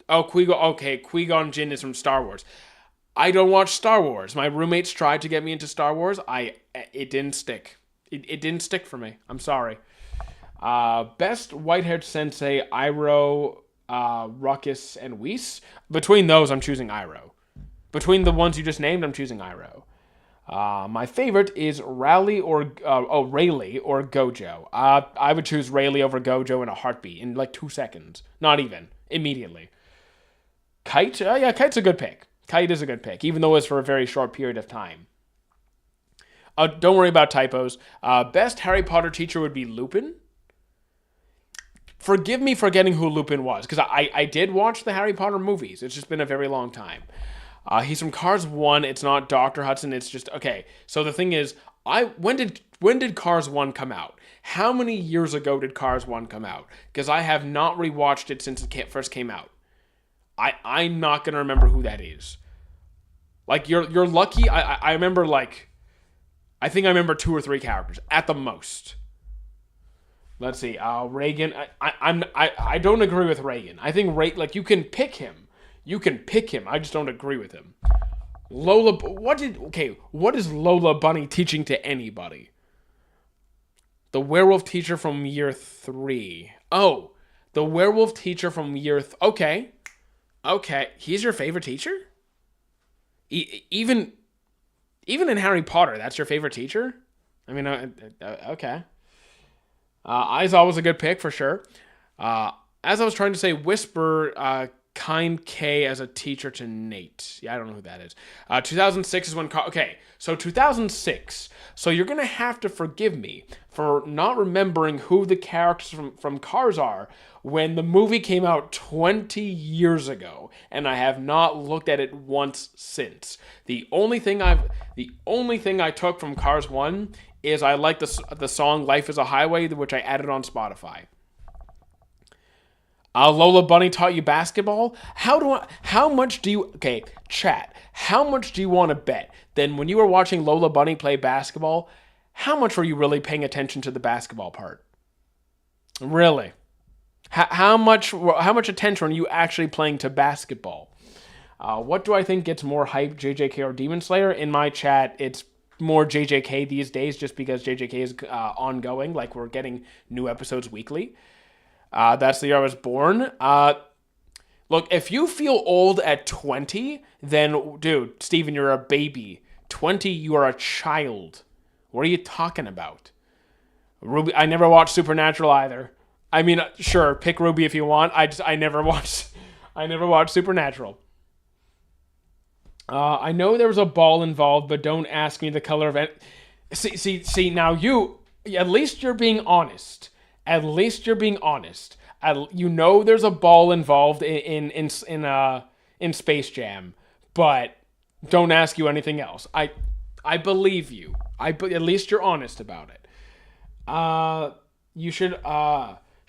Speaker 1: Qui-Gon Jinn is from Star Wars. I don't watch Star Wars. My roommates tried to get me into Star Wars. It didn't stick. It didn't stick for me. I'm sorry. Best white-haired sensei, Iroh, Ruckus, and Whis. Between those, I'm choosing Iroh. Between the ones you just named, I'm choosing Iroh. My favorite is Rayleigh or Gojo. I would choose Rayleigh over Gojo in a heartbeat, in 2 seconds. Not even. Immediately. Kite? Yeah, Kite's a good pick. Kite is a good pick, even though it's for a very short period of time. Don't worry about typos. Best Harry Potter teacher would be Lupin. Forgive me for forgetting who Lupin was, because I did watch the Harry Potter movies. It's just been a very long time. He's from Cars 1. It's not Dr. Hudson. It's just, okay. So the thing is, when did Cars 1 come out? How many years ago did Cars 1 come out? Because I have not rewatched it since it first came out. I'm not going to remember who that is. You're lucky. I remember, I think I remember 2 or 3 characters at the most. Let's see. Reagan. I don't agree with Reagan. I think you can pick him. You can pick him. I just don't agree with him. Lola. What is Lola Bunny teaching to anybody? The werewolf teacher from year 3. Oh, the werewolf teacher from year. Okay. He's your favorite teacher? Even in Harry Potter, that's your favorite teacher? I mean, okay. Aizawa was a good pick for sure. As I was trying to say, Whisper, Kind K as a teacher to Nate. Yeah, I don't know who that is. 2006 is when... Okay, so 2006. So you're going to have to forgive me for not remembering who the characters from Cars are when the movie came out 20 years ago, and I have not looked at it once since. The only thing I took from Cars 1 is I like the song Life is a Highway, which I added on Spotify. Lola Bunny taught you basketball? How much do you... Okay, chat. How much do you want to bet? Then when you were watching Lola Bunny play basketball, how much were you really paying attention to the basketball part? Really? How much attention are you actually playing to basketball? What do I think gets more hype, JJK or Demon Slayer? In my chat, it's more JJK these days, just because JJK is ongoing. Like, we're getting new episodes weekly. That's the year I was born. Look, if you feel old at 20, then, dude, Steven, you're a baby. 20, you are a child. What are you talking about? Ruby, I never watched Supernatural either. I mean, sure, pick Ruby if you want. I never watched Supernatural. I know there was a ball involved, but don't ask me the color of it. See. Now at least you're being honest. At least you're being honest. You know there's a ball involved in Space Jam, but don't ask you anything else. I believe you. At least you're honest about it. You should.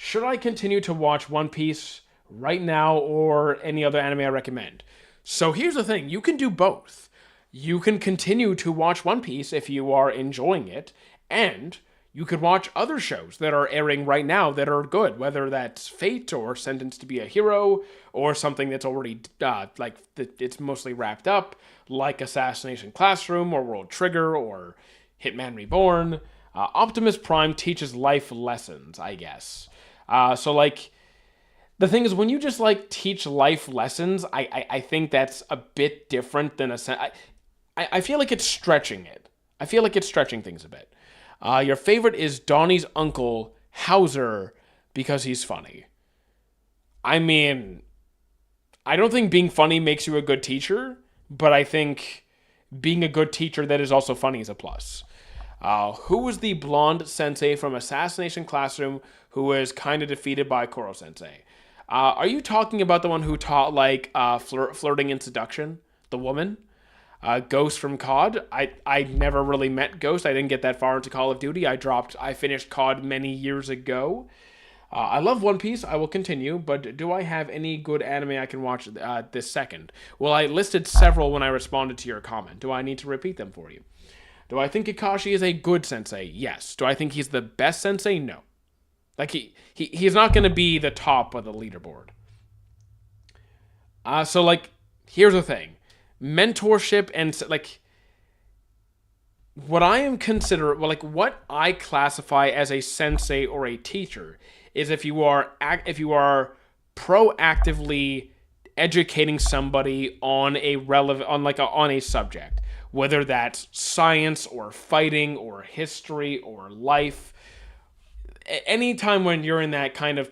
Speaker 1: Should I continue to watch One Piece right now or any other anime I recommend? So here's the thing. You can do both. You can continue to watch One Piece if you are enjoying it, and you could watch other shows that are airing right now that are good, whether that's Fate or Sentenced to be a Hero or something that's already, it's mostly wrapped up, like Assassination Classroom or World Trigger or Hitman Reborn. Optimus Prime teaches life lessons, I guess. The thing is, when you just, teach life lessons, I think that's a bit different than I feel like it's stretching it. I feel like it's stretching things a bit. Your favorite is Donnie's uncle, Hauser, because he's funny. I mean, I don't think being funny makes you a good teacher, but I think being a good teacher that is also funny is a plus. Who was the blonde sensei from Assassination Classroom who was kind of defeated by Koro sensei? Are you talking about the one who taught, flirting and seduction? The woman? Ghost from COD. I never really met Ghost. I didn't get that far into Call of Duty. I finished COD many years ago. I love One Piece. I will continue, but do I have any good anime I can watch this second? Well, I listed several when I responded to your comment. Do I need to repeat them for you? Do I think Kakashi is a good sensei? Yes. Do I think he's the best sensei? No. He's not going to be the top of the leaderboard. Here's the thing. Mentorship and what I am considering, what I classify as a sensei or a teacher is if you are proactively educating somebody on a subject, whether that's science or fighting or history or life. Anytime when you're in that kind of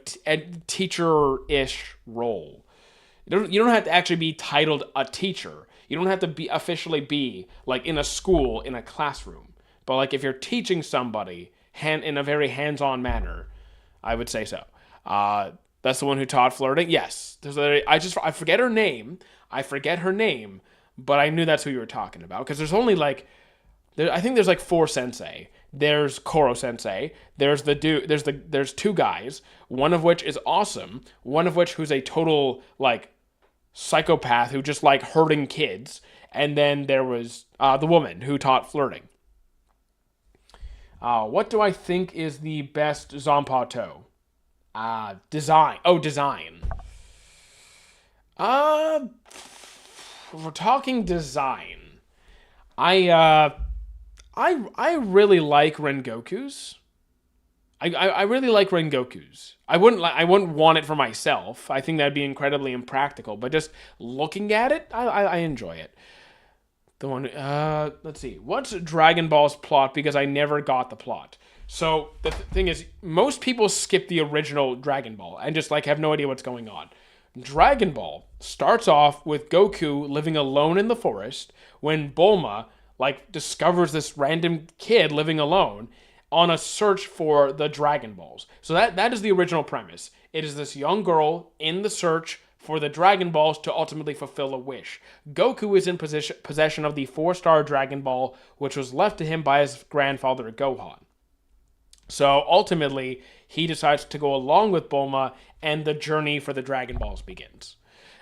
Speaker 1: teacher-ish role, you don't have to actually be titled a teacher. You don't have to officially be in a school, in a classroom. But if you're teaching somebody in a very hands-on manner, I would say so. That's the one who taught flirting. Yes, I forget her name. But I knew that's who you were talking about because there's only I think there's 4 sensei. There's Koro sensei. There's there's 2 guys. One of which is awesome. One of which who's a total psychopath who just hurting kids. And then there was the woman who taught flirting. What do I think is the best Zanpakuto? Design. Oh, design. If we're talking design, I really like Rengoku's. I really like Rengoku's. I wouldn't want it for myself. I think that'd be incredibly impractical. But just looking at it, I enjoy it. The one. Let's see. What's Dragon Ball's plot? Because I never got the plot. So the thing is, most people skip the original Dragon Ball and just have no idea what's going on. Dragon Ball starts off with Goku living alone in the forest when Bulma discovers this random kid living alone on a search for the Dragon Balls. So that is the original premise. It is this young girl in the search for the Dragon Balls to ultimately fulfill a wish. Goku is in possession of the 4-star Dragon Ball, which was left to him by his grandfather Gohan. So ultimately, he decides to go along with Bulma, and the journey for the Dragon Balls begins.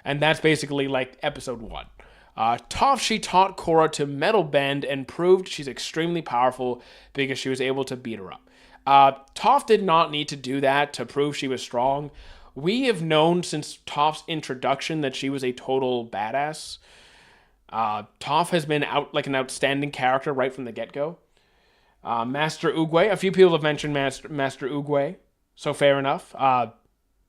Speaker 1: And that's basically episode 1. She taught Korra to metal bend and proved she's extremely powerful because she was able to beat her up. Toph did not need to do that to prove she was strong. We have known since Toph's introduction that she was a total badass. Toph has been out like an outstanding character right from the get go. Master Oogway. A few people have mentioned Master Oogway, so fair enough.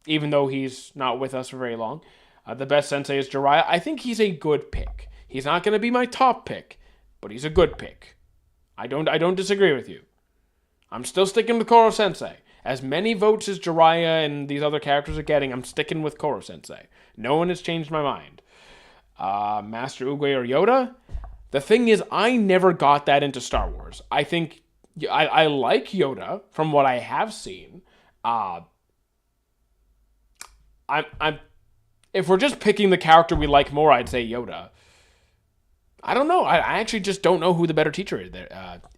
Speaker 1: Even though he's not with us for very long. The best sensei is Jiraiya. I think he's a good pick. He's not going to be my top pick, but he's a good pick. I don't disagree with you. I'm still sticking with Koro Sensei. As many votes as Jiraiya and these other characters are getting, I'm sticking with Koro Sensei. No one has changed my mind. Master Oogway or Yoda? The thing is, I never got that into Star Wars. I think I like Yoda from what I have seen. I'm if we're just picking the character we like more, I'd say Yoda. I don't know. I actually just don't know who the better teacher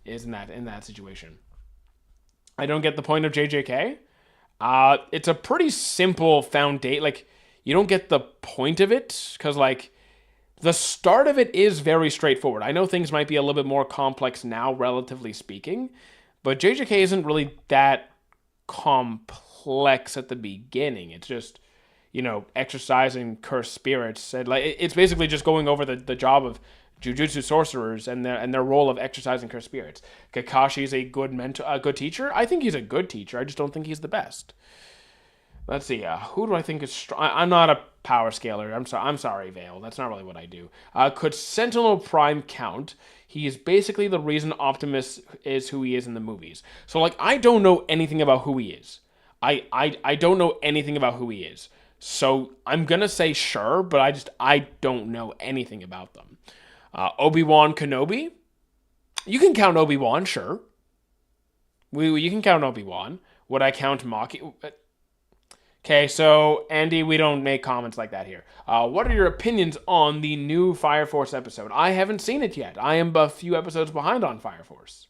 Speaker 1: is in that situation. I don't get the point of JJK. It's a pretty simple foundation. Like, you don't get the point of it because, like, the start of it is very straightforward. I know things might be a little bit more complex now, relatively speaking, but JJK isn't really that complex at the beginning. It's just, exercising cursed spirits. And, like, it's basically just going over the job of Jujutsu sorcerers and their role of exercising cursed spirits. Kakashi is a good teacher. I think he's a good teacher. I just don't think he's the best. Let's see. Who do I think is strong? I'm not a power scaler. I'm sorry, Vale. That's not really what I do. Could Sentinel Prime count? He is basically the reason Optimus is who he is in the movies. So, like, I don't know anything about who he is. I don't know anything about who he is. So I'm gonna say sure, but I don't know anything about them. Obi-Wan Kenobi? You can count Obi-Wan, sure. You can count Obi-Wan. Would I count Maki? Okay, so Andy, we don't make comments like that here. What are your opinions on the new Fire Force episode? I haven't seen it yet. I am a few episodes behind on Fire Force.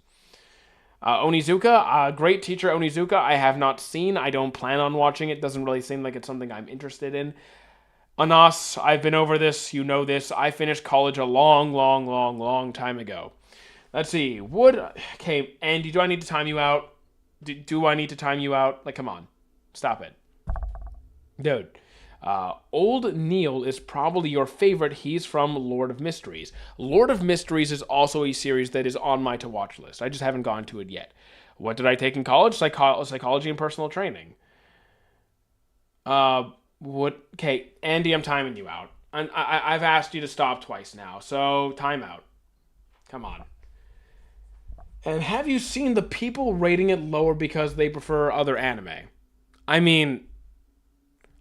Speaker 1: Onizuka, great teacher Onizuka. I have not seen. I don't plan on watching it. Doesn't really seem like it's something I'm interested in. Anas, I've been over this. You know this. I finished college a long time ago. Let's see. Okay, Andy, do I need to time you out? Do I need to time you out? Like, come on. Stop it. Dude. Old Neil is probably your favorite. He's from Lord of Mysteries. Lord of Mysteries is also a series that is on my to-watch list. I just haven't gone to it yet. What did I take in college? Psychology and personal training. Okay, Andy, I'm timing you out. I've asked you to stop twice now, so time out. Come on. And have you seen the people rating it lower because they prefer other anime? I mean,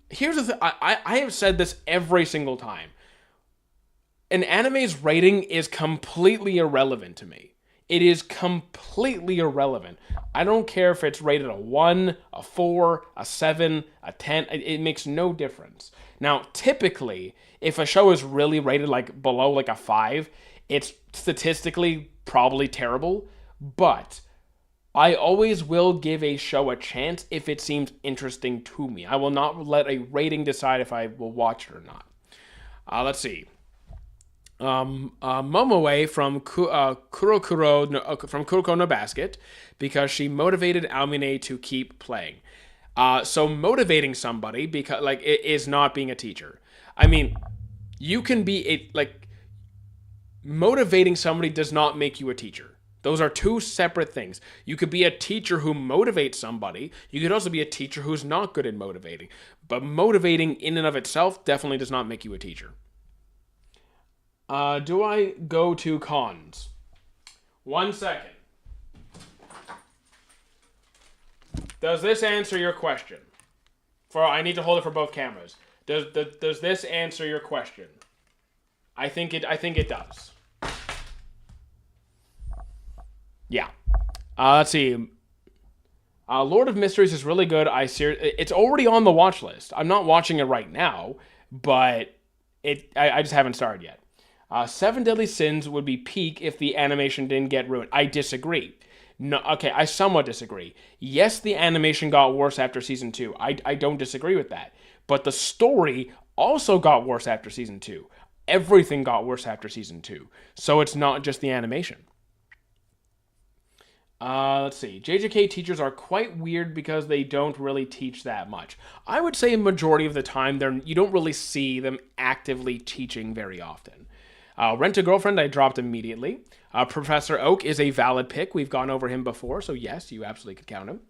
Speaker 1: here's the thing. I have said this every single time. An anime's rating is completely irrelevant to me. It is completely irrelevant. I don't care if it's rated a 1, a 4, a 7, a 10. It makes no difference. Now, typically, if a show is really rated like below like a 5, it's statistically probably terrible. But I always will give a show a chance if it seems interesting to me. I will not let a rating decide if I will watch it or not. Let's see. Momoe from Kuroko no Basket, because she motivated Almine to keep playing. So motivating somebody because it is not being a teacher. I mean, you can be motivating somebody does not make you a teacher. Those are two separate things. You could be a teacher who motivates somebody. You could also be a teacher who's not good at motivating. But motivating in and of itself definitely does not make you a teacher. Do I go to cons? 1 second. Does this answer your question? I need to hold it for both cameras. Does this answer your question? I think it does. Yeah. Let's see. Lord of Mysteries is really good. It's already on the watch list. I'm not watching it right now, but I just haven't started yet. Seven Deadly Sins would be peak if the animation didn't get ruined. I disagree. No, okay, I somewhat disagree. Yes, the animation got worse after season 2. I don't disagree with that. But the story also got worse after season 2. Everything got worse after season 2. So it's not just the animation. Let's see. JJK teachers are quite weird because they don't really teach that much. I would say majority of the time you don't really see them actively teaching very often. Rent a Girlfriend, I dropped immediately. Professor Oak is a valid pick. We've gone over him before, so yes, you absolutely could count him.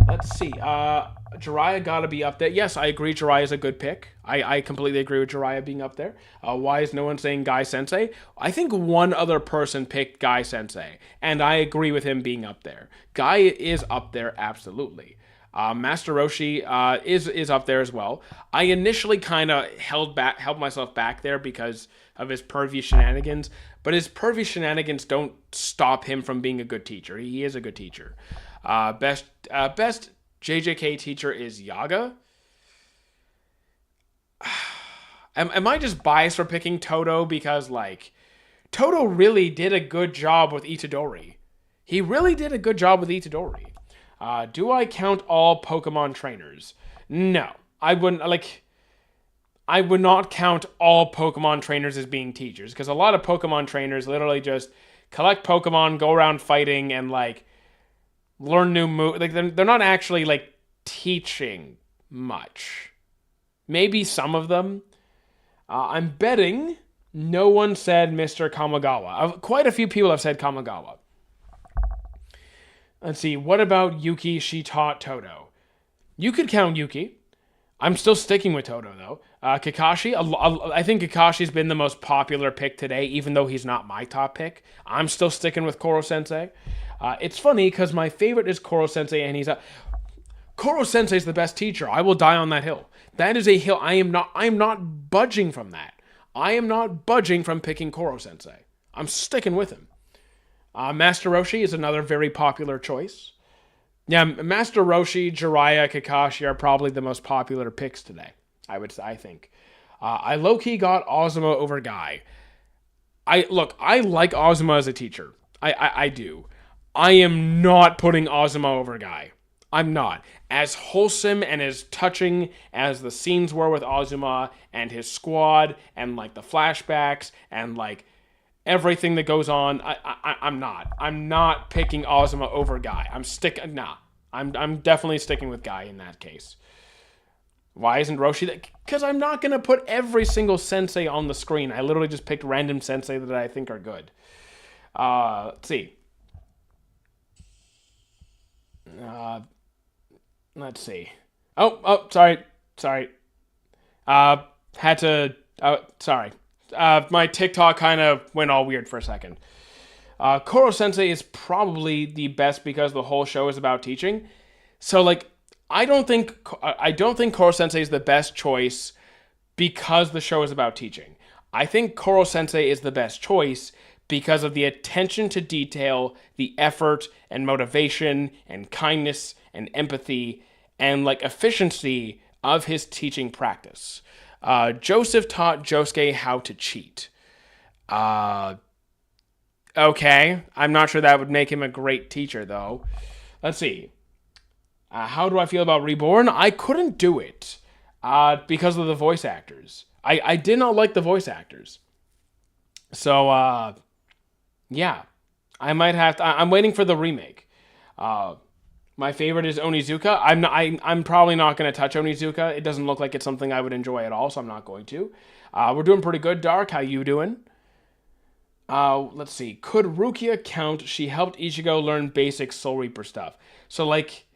Speaker 1: Let's see. Jiraiya gotta be up there. Yes, I agree. Jiraiya is a good pick. I completely agree with Jiraiya being up there. Why is no one saying Guy Sensei? I think one other person picked Guy Sensei, and I agree with him being up there. Guy is up there, absolutely. Master Roshi is up there as well. I initially kind of held myself back there because of his pervy shenanigans, but his pervy shenanigans don't stop him from being a good teacher. He is a good teacher. Best JJK teacher is Yaga. Am I just biased for picking Toto because like Toto really did a good job with Itadori? He really did a good job with Itadori. Do I count all Pokemon trainers? No, I wouldn't. I would not count all Pokemon trainers as being teachers because a lot of Pokemon trainers literally just collect Pokemon, go around fighting, and like learn new moves. Like they're not actually like teaching much. Maybe some of them. I'm betting no one said Mr. Kamigawa. Quite a few people have said Kamigawa. Let's see. What about Yuki? She taught Toto. You could count Yuki. I'm still sticking with Toto though. Kakashi. I think Kakashi's been the most popular pick today, even though he's not my top pick. I'm still sticking with Koro Sensei. It's funny because my favorite is Koro Sensei, and Koro Sensei is the best teacher. I will die on that hill. That is a hill. I am not budging from that. I am not budging from picking Koro Sensei. I'm sticking with him. Master Roshi is another very popular choice. Yeah, Master Roshi, Jiraiya, Kakashi are probably the most popular picks today. I think. I low-key got Ozuma over Guy. I like Ozuma as a teacher. I do. I am not putting Ozuma over Guy. I'm not. As wholesome and as touching as the scenes were with Ozuma and his squad and like the flashbacks and like everything that goes on, I'm not. I'm not picking Ozuma over Guy. I'm definitely sticking with Guy in that case. Why isn't Roshi that? Because I'm not going to put every single sensei on the screen. I literally just picked random sensei that I think are good. Let's see. Let's see. Sorry. Sorry. My TikTok kind of went all weird for a second. Koro Sensei is probably the best because the whole show is about teaching. So, like, I don't think Koro Sensei is the best choice because the show is about teaching. I think Koro Sensei is the best choice because of the attention to detail, the effort and motivation and kindness and empathy and like efficiency of his teaching practice. Joseph taught Josuke how to cheat. Okay, I'm not sure that would make him a great teacher though. Let's see. How do I feel about Reborn? I couldn't do it because of the voice actors. I did not like the voice actors. So, yeah. I might have to... I'm waiting for the remake. My favorite is Onizuka. I'm probably not going to touch Onizuka. It doesn't look like it's something I would enjoy at all, so I'm not going to. We're doing pretty good, Dark. How you doing? Let's see. Could Rukia count? She helped Ichigo learn basic Soul Reaper stuff. So, like...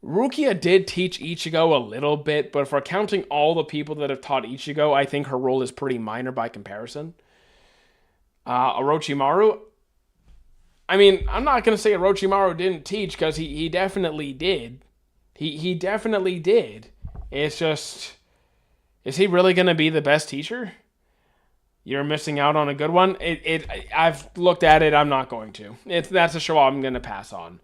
Speaker 1: Rukia did teach Ichigo a little bit, but if we're counting all the people that have taught Ichigo, I think her role is pretty minor by comparison. Orochimaru, I mean, I'm not going to say Orochimaru didn't teach, because he definitely did. He definitely did. It's just, is he really going to be the best teacher? You're missing out on a good one. I've looked at it, I'm not going to. That's a show I'm going to pass on.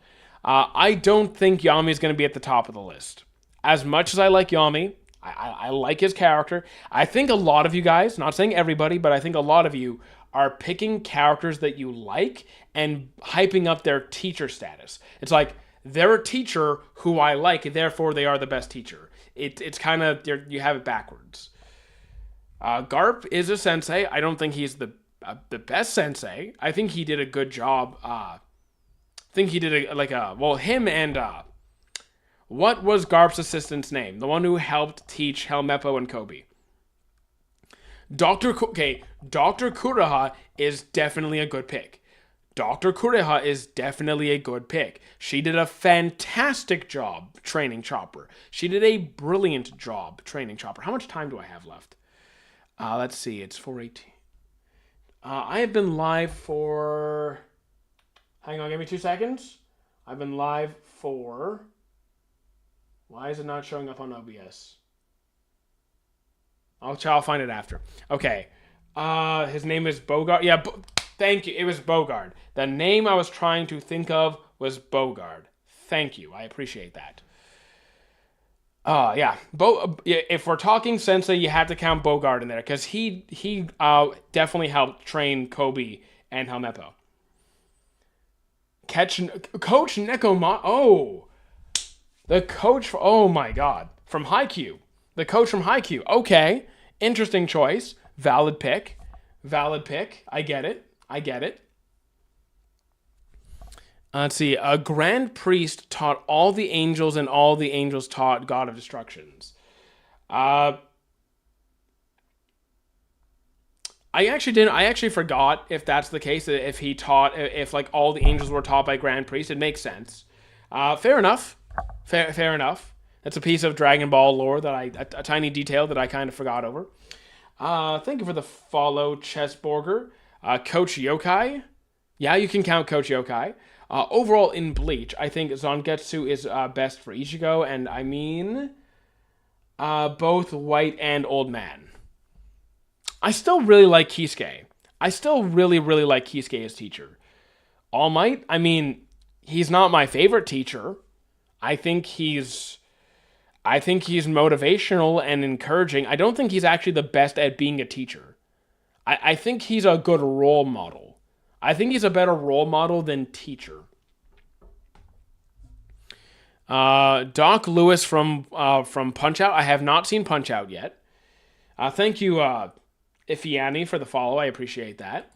Speaker 1: I don't think Yami's going to be at the top of the list. As much as I like Yami, I like his character. I think a lot of you guys, not saying everybody, but I think a lot of you are picking characters that you like and hyping up their teacher status. It's like, they're a teacher who I like, therefore they are the best teacher. It's kind of, you have it backwards. Garp is a sensei. I don't think he's the best sensei. I think he did a good job think he did him and what was Garp's assistant's name? The one who helped teach Helmeppo and Kobe. Dr. Kureha is definitely a good pick. Dr. Kureha is definitely a good pick. She did a fantastic job training Chopper. She did a brilliant job training Chopper. How much time do I have left? Let's see. It's 4:18. I have been live for... Hang on, give me 2 seconds. I've been live for... Why is it not showing up on OBS? I'll find it after. Okay. His name is Bogart. Yeah, thank you. It was Bogart. The name I was trying to think of was Bogart. Thank you. I appreciate that. Yeah. If we're talking Sensei, you have to count Bogart in there because he definitely helped train Kobe and Helmeppo. Coach Nekoma. Oh, the coach. Oh my God, from Haikyuu. The coach from Haikyuu. Okay, interesting choice. Valid pick. I get it. Let's see. A grand priest taught all the angels, and all the angels taught God of Destructions. I actually forgot if that's the case. If like all the angels were taught by grand priest, it makes sense. Fair enough. Fair enough. That's a piece of Dragon Ball lore that a tiny detail that I kind of forgot over. Thank you for the follow, Chessborger. Coach Yokai. Yeah, you can count Coach Yokai. Overall, in Bleach, I think Zangetsu is best for Ichigo, and I mean both White and Old Man. I still really like Kisuke. I still really like Kisuke as teacher. All Might, I mean, he's not my favorite teacher. I think he's motivational and encouraging. I don't think he's actually the best at being a teacher. I think he's a good role model. I think he's a better role model than teacher. Doc Lewis from Punch-Out. I have not seen Punch-Out yet. Thank you, Ifiani, for the follow. I appreciate that.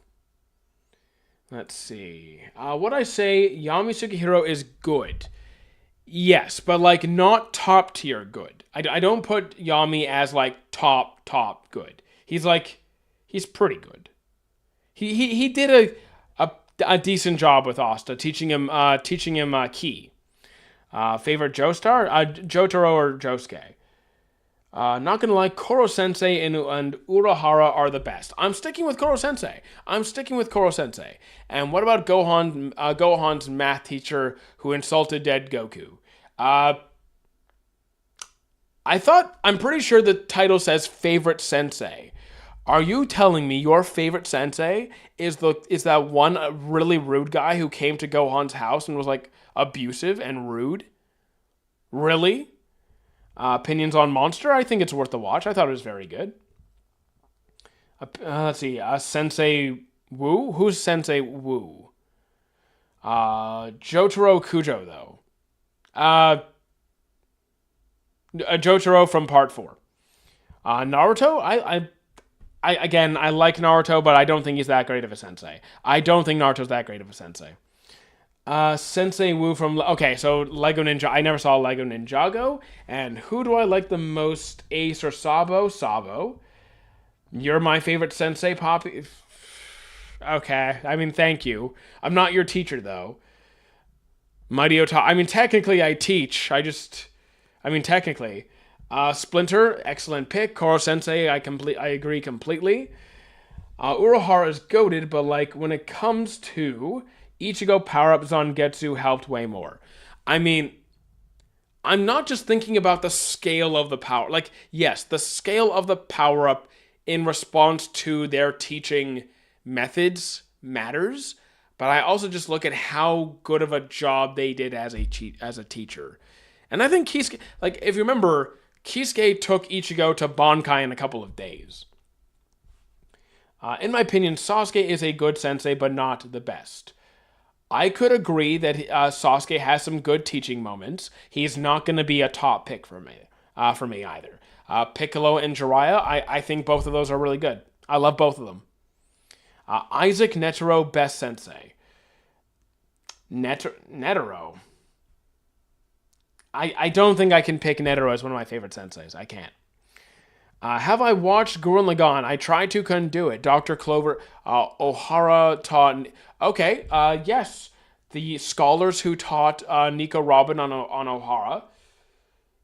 Speaker 1: Let's see. What I say, Yami Sukihiro is good. Yes, but like not top tier good. I don't put Yami as like top good. He's pretty good. He did a decent job with Asta, teaching him ki. Favorite Joestar? Jotaro or Josuke? Not gonna lie, Koro Sensei and Urahara are the best. I'm sticking with Koro Sensei. And what about Gohan's math teacher who insulted dead Goku? I'm pretty sure the title says favorite sensei. Are you telling me your favorite sensei is that one really rude guy who came to Gohan's house and was like abusive and rude? Really? Opinions on Monster? I think it's worth the watch. I thought it was very good. Let's see. Sensei Wu? Who's Sensei Wu? Jotaro Kujo, though. Jotaro from Part 4. Naruto? I like Naruto, but I don't think he's that great of a sensei. I don't think Naruto's that great of a sensei. Sensei Wu from... Okay, so Lego Ninja... I never saw Lego Ninjago. And who do I like the most? Ace or Sabo? Sabo. You're my favorite sensei, Poppy? Okay, I mean, thank you. I'm not your teacher, though. Mighty Ota... I mean, technically, I teach. Technically. Splinter, excellent pick. Koro Sensei, I agree completely. Urahara is goated, but like when it comes to Ichigo power-up, Zangetsu helped way more. I mean, I'm not just thinking about the scale of the power. Like, yes, the scale of the power-up in response to their teaching methods matters, but I also just look at how good of a job they did as a teacher. And I think Kisuke, like, if you remember, Kisuke took Ichigo to Bankai in a couple of days. In my opinion, Sasuke is a good sensei, but not the best. I could agree that Sasuke has some good teaching moments. He's not going to be a top pick for me either. Piccolo and Jiraiya, I think both of those are really good. I love both of them. Isaac Netero, best sensei. Netero. I don't think I can pick Netero as one of my favorite senseis. I can't. Have I watched Gurren Lagann? I tried to, couldn't do it. Dr. Clover, O'Hara taught. Okay, yes. The scholars who taught Nico Robin on O'Hara.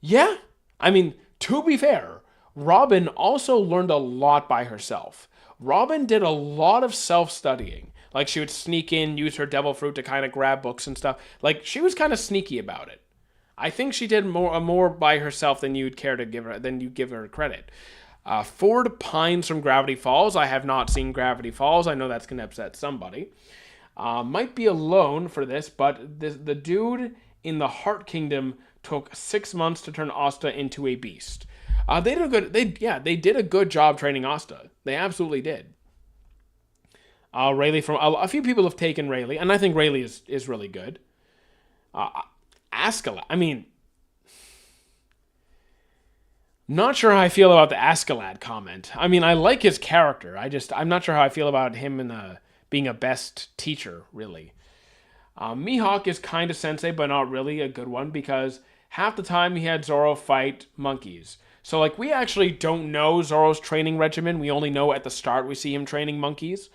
Speaker 1: Yeah. I mean, to be fair, Robin also learned a lot by herself. Robin did a lot of self studying. Like, she would sneak in, use her devil fruit to kind of grab books and stuff. Like, she was kind of sneaky about it. I think she did more by herself than you'd care to give her credit. Ford Pines from Gravity Falls. I have not seen Gravity Falls. I know that's going to upset somebody. Might be alone for this, but the dude in the Heart Kingdom took 6 months to turn Asta into a beast. They did a good job training Asta. They absolutely did. Rayleigh from a few people have taken Rayleigh, and I think Rayleigh is really good. Askeladd. I mean, not sure how I feel about the Askeladd comment. I mean, I like his character. I'm not sure how I feel about him being a best teacher, really. Mihawk is kind of sensei, but not really a good one because half the time he had Zoro fight monkeys. So, like, we actually don't know Zoro's training regimen. We only know at the start we see him training monkeys,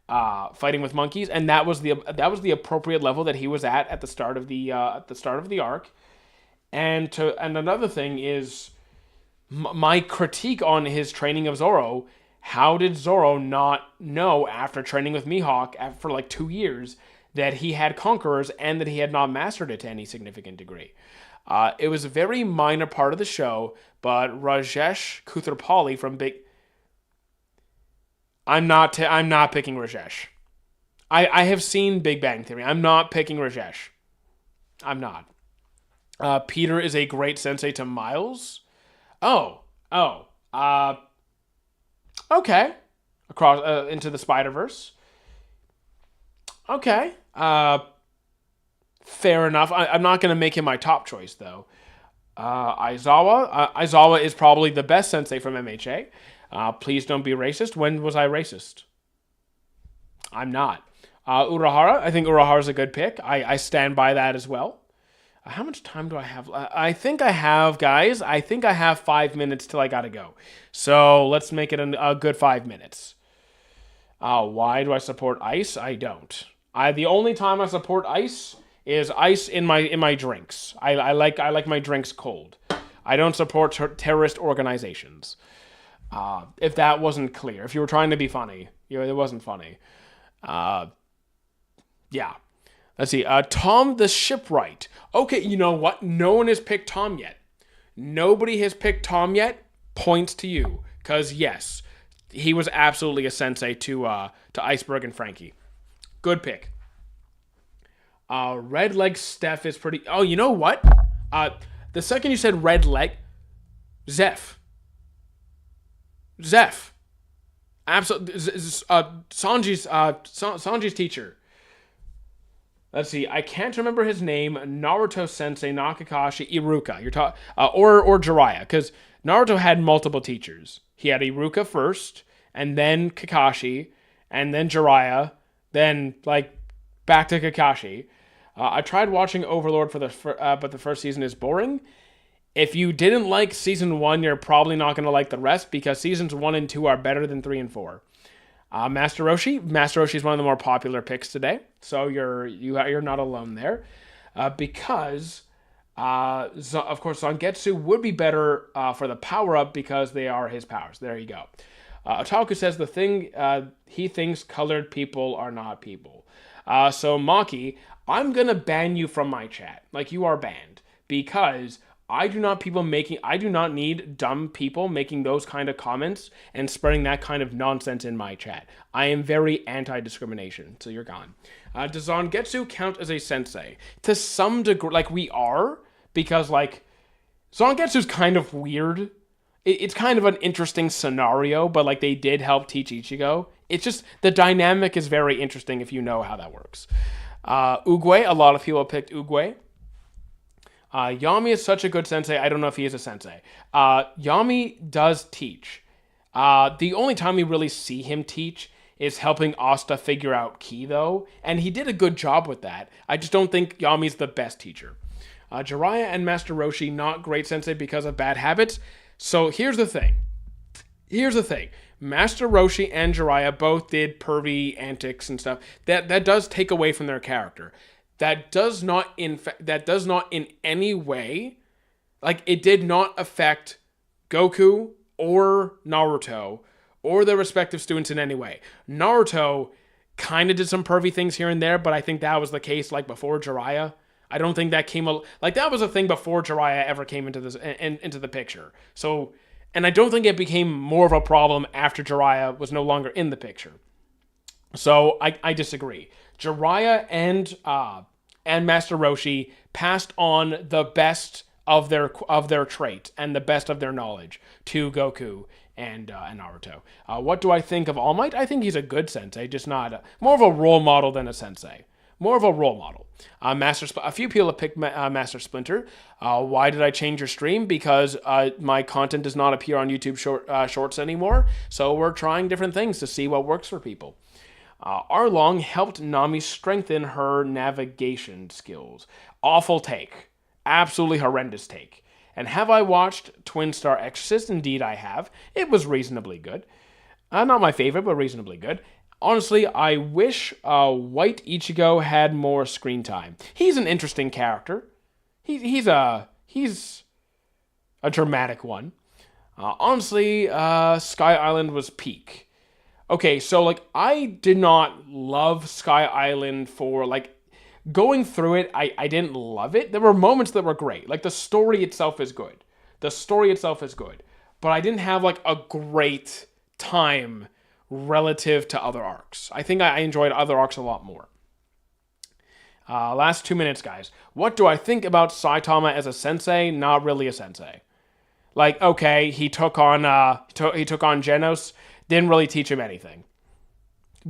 Speaker 1: fighting with monkeys, and that was the appropriate level that he was at the start of the arc. And another thing is my critique on his training of Zoro. How did Zoro not know after training with Mihawk for like 2 years that he had conquerors and that he had not mastered it to any significant degree? It was a very minor part of the show, but Rajesh Kuthrapali from Big... I'm not picking Rajesh. I have seen Big Bang Theory. I'm not picking Rajesh. I'm not. Peter is a great sensei to Miles. Okay. Across into the Spider-Verse. Okay. Fair enough. I'm not going to make him my top choice, though. Aizawa is probably the best sensei from MHA. Please don't be racist. When was I racist? I'm not. Urahara. I think Urahara's a good pick. I stand by that as well. How much time do I have? I think I have, guys. I think I have 5 minutes till I gotta go. So let's make it a good 5 minutes. Why do I support ice? I don't. The only time I support ice is ice in my drinks. I like my drinks cold. I don't support terrorist organizations. If that wasn't clear, if you were trying to be funny, it wasn't funny. Yeah. Let's see. Tom the Shipwright. Okay, you know what? No one has picked Tom yet. Nobody has picked Tom yet. Points to you. Because, yes, he was absolutely a sensei to Iceberg and Frankie. Good pick. Red Leg Steph is pretty... Oh, you know what? The second you said Red Leg... Zeph. Absolutely. Sanji's teacher. Let's see. I can't remember his name. Naruto Sensei, Nakakashi, Iruka. Or Jiraiya, because Naruto had multiple teachers. He had Iruka first, and then Kakashi, and then Jiraiya, then back to Kakashi. I tried watching Overlord but the first season is boring. If you didn't like season 1, you're probably not going to like the rest because seasons 1 and 2 are better than 3 and 4. Master Roshi is one of the more popular picks today, so you're not alone there, because of course Zangetsu would be better for the power up because they are his powers. There you go. Otaku says the thing he thinks colored people are not people. So Maki, I'm gonna ban you from my chat. You are banned because I do not need dumb people making those kind of comments and spreading that kind of nonsense in my chat. I am very anti-discrimination, so you're gone. Does Zangetsu count as a sensei? To some degree, we are, because, Zangetsu's kind of weird. It's kind of an interesting scenario, but, they did help teach Ichigo. It's just, the dynamic is very interesting if you know how that works. Uguay, a lot of people picked Uguay. Yami is such a good sensei. I don't know if he is a sensei. Yami does teach. The only time we really see him teach is helping Asta figure out Ki, though, and he did a good job with that. I just don't think Yami's the best teacher. Jiraiya and Master Roshi, not great sensei because of bad habits. So here's the thing. Master Roshi and Jiraiya both did pervy antics and stuff. That does take away from their character. That does not in any way, like, it did not affect Goku or Naruto or their respective students in any way. Naruto kind of did some pervy things here and there, but I think that was the case like before Jiraiya. I don't think that that was a thing before Jiraiya ever came into the picture. So, and I don't think it became more of a problem after Jiraiya was no longer in the picture. So I disagree. Jiraiya and Master Roshi passed on the best of their traits and the best of their knowledge to Goku and Naruto. What do I think of All Might? I think he's a good sensei, just not more of a role model than a sensei. More of a role model. A few people have picked Master Splinter. Why did I change your stream? Because my content does not appear on YouTube Shorts anymore. So we're trying different things to see what works for people. Arlong helped Nami strengthen her navigation skills. Awful take. Absolutely horrendous take. And have I watched Twin Star Exorcist? Indeed I have. It was reasonably good. Not my favorite, but reasonably good. Honestly, I wish White Ichigo had more screen time. He's an interesting character. He's a dramatic one. Honestly, Sky Island was peak. Okay, so like I did not love Sky Island for like going through it. I didn't love it. There were moments that were great. Like the story itself is good. But I didn't have like a great time relative to other arcs. I think I enjoyed other arcs a lot more. Last 2 minutes, guys. What do I think about Saitama as a sensei? Not really a sensei. Like, okay, he took on Genos, didn't really teach him anything.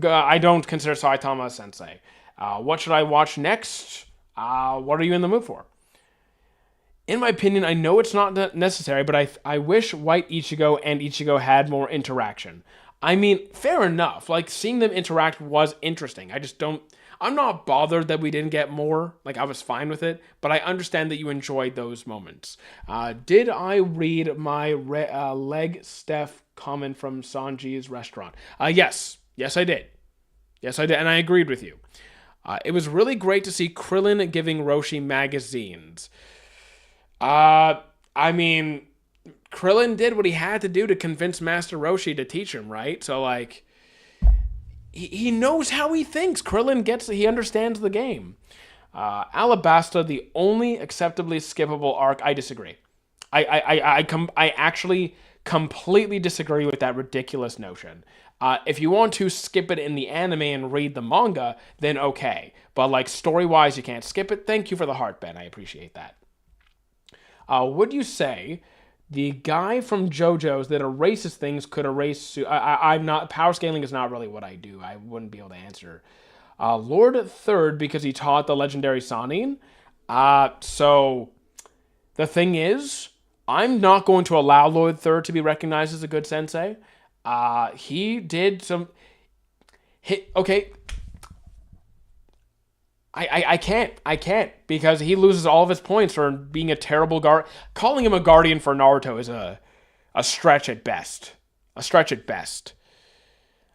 Speaker 1: I don't consider Saitama a sensei. What should I watch next? What are you in the mood for? In my opinion, I know it's not necessary, but I wish White Ichigo and Ichigo had more interaction. I mean, fair enough. Like, seeing them interact was interesting. I'm not bothered that we didn't get more. Like, I was fine with it. But I understand that you enjoyed those moments. Did I read my leg Steph comment from Sanji's restaurant? Yes. Yes, I did. And I agreed with you. It was really great to see Krillin giving Roshi magazines. I mean, Krillin did what he had to do to convince Master Roshi to teach him, right? So, like, he knows how he thinks. He understands the game. Alabasta, the only acceptably skippable arc. I disagree. I actually completely disagree with that ridiculous notion. If you want to skip it in the anime and read the manga, then okay. But, like, story-wise, you can't skip it. Thank you for the heart, Ben. I appreciate that. Would you say the guy from JoJo's that erases things could erase... I'm not... Power scaling is not really what I do. I wouldn't be able to answer. Lord Third, because he taught the legendary Sanin. So, the thing is, I'm not going to allow Lord Third to be recognized as a good sensei. He did some... Okay... I can't, because he loses all of his points for being a terrible guard. Calling him a guardian for Naruto is a stretch at best.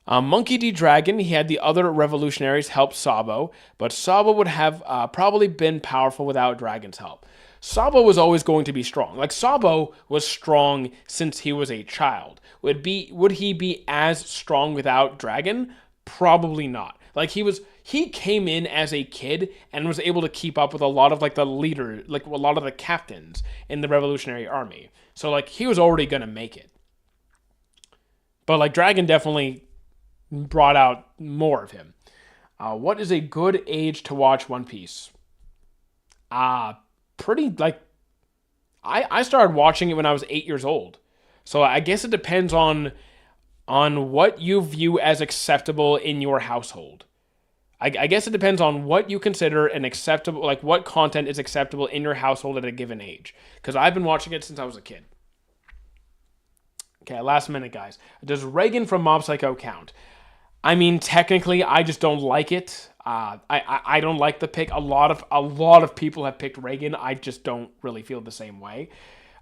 Speaker 1: Monkey D. Dragon, he had the other revolutionaries help Sabo, but Sabo would have probably been powerful without Dragon's help. Sabo was always going to be strong. Like, Sabo was strong since he was a child. Would he be as strong without Dragon? Probably not. Like, he came in as a kid and was able to keep up with a lot of, like, the leader, like, a lot of the captains in the Revolutionary Army. So, like, he was already going to make it. But, like, Dragon definitely brought out more of him. What is a good age to watch One Piece? Pretty, like, I started watching it when I was 8 years old. So I guess it depends on what you view as acceptable in your household. I guess it depends on what you consider an acceptable, like what content is acceptable in your household at a given age. Because I've been watching it since I was a kid. Okay, last minute, guys. Does Reagan from Mob Psycho count? I mean, technically, I just don't like it. I don't like the pick. A lot of people have picked Reagan. I just don't really feel the same way.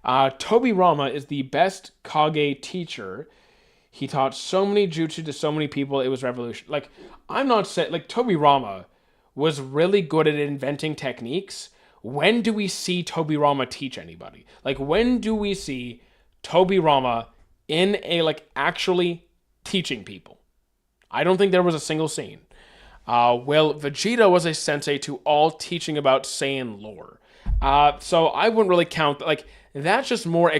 Speaker 1: Tobirama is the best Kage teacher. He taught so many jutsu to so many people. It was revolution. Like, I'm not saying, like, Tobirama was really good at inventing techniques. When do we see Tobirama teach anybody? Like, when do we see Tobirama in a, like, actually teaching people? I don't think there was a single scene. Well, Vegeta was a sensei to all teaching about Saiyan lore. So I wouldn't really count, like, that's just more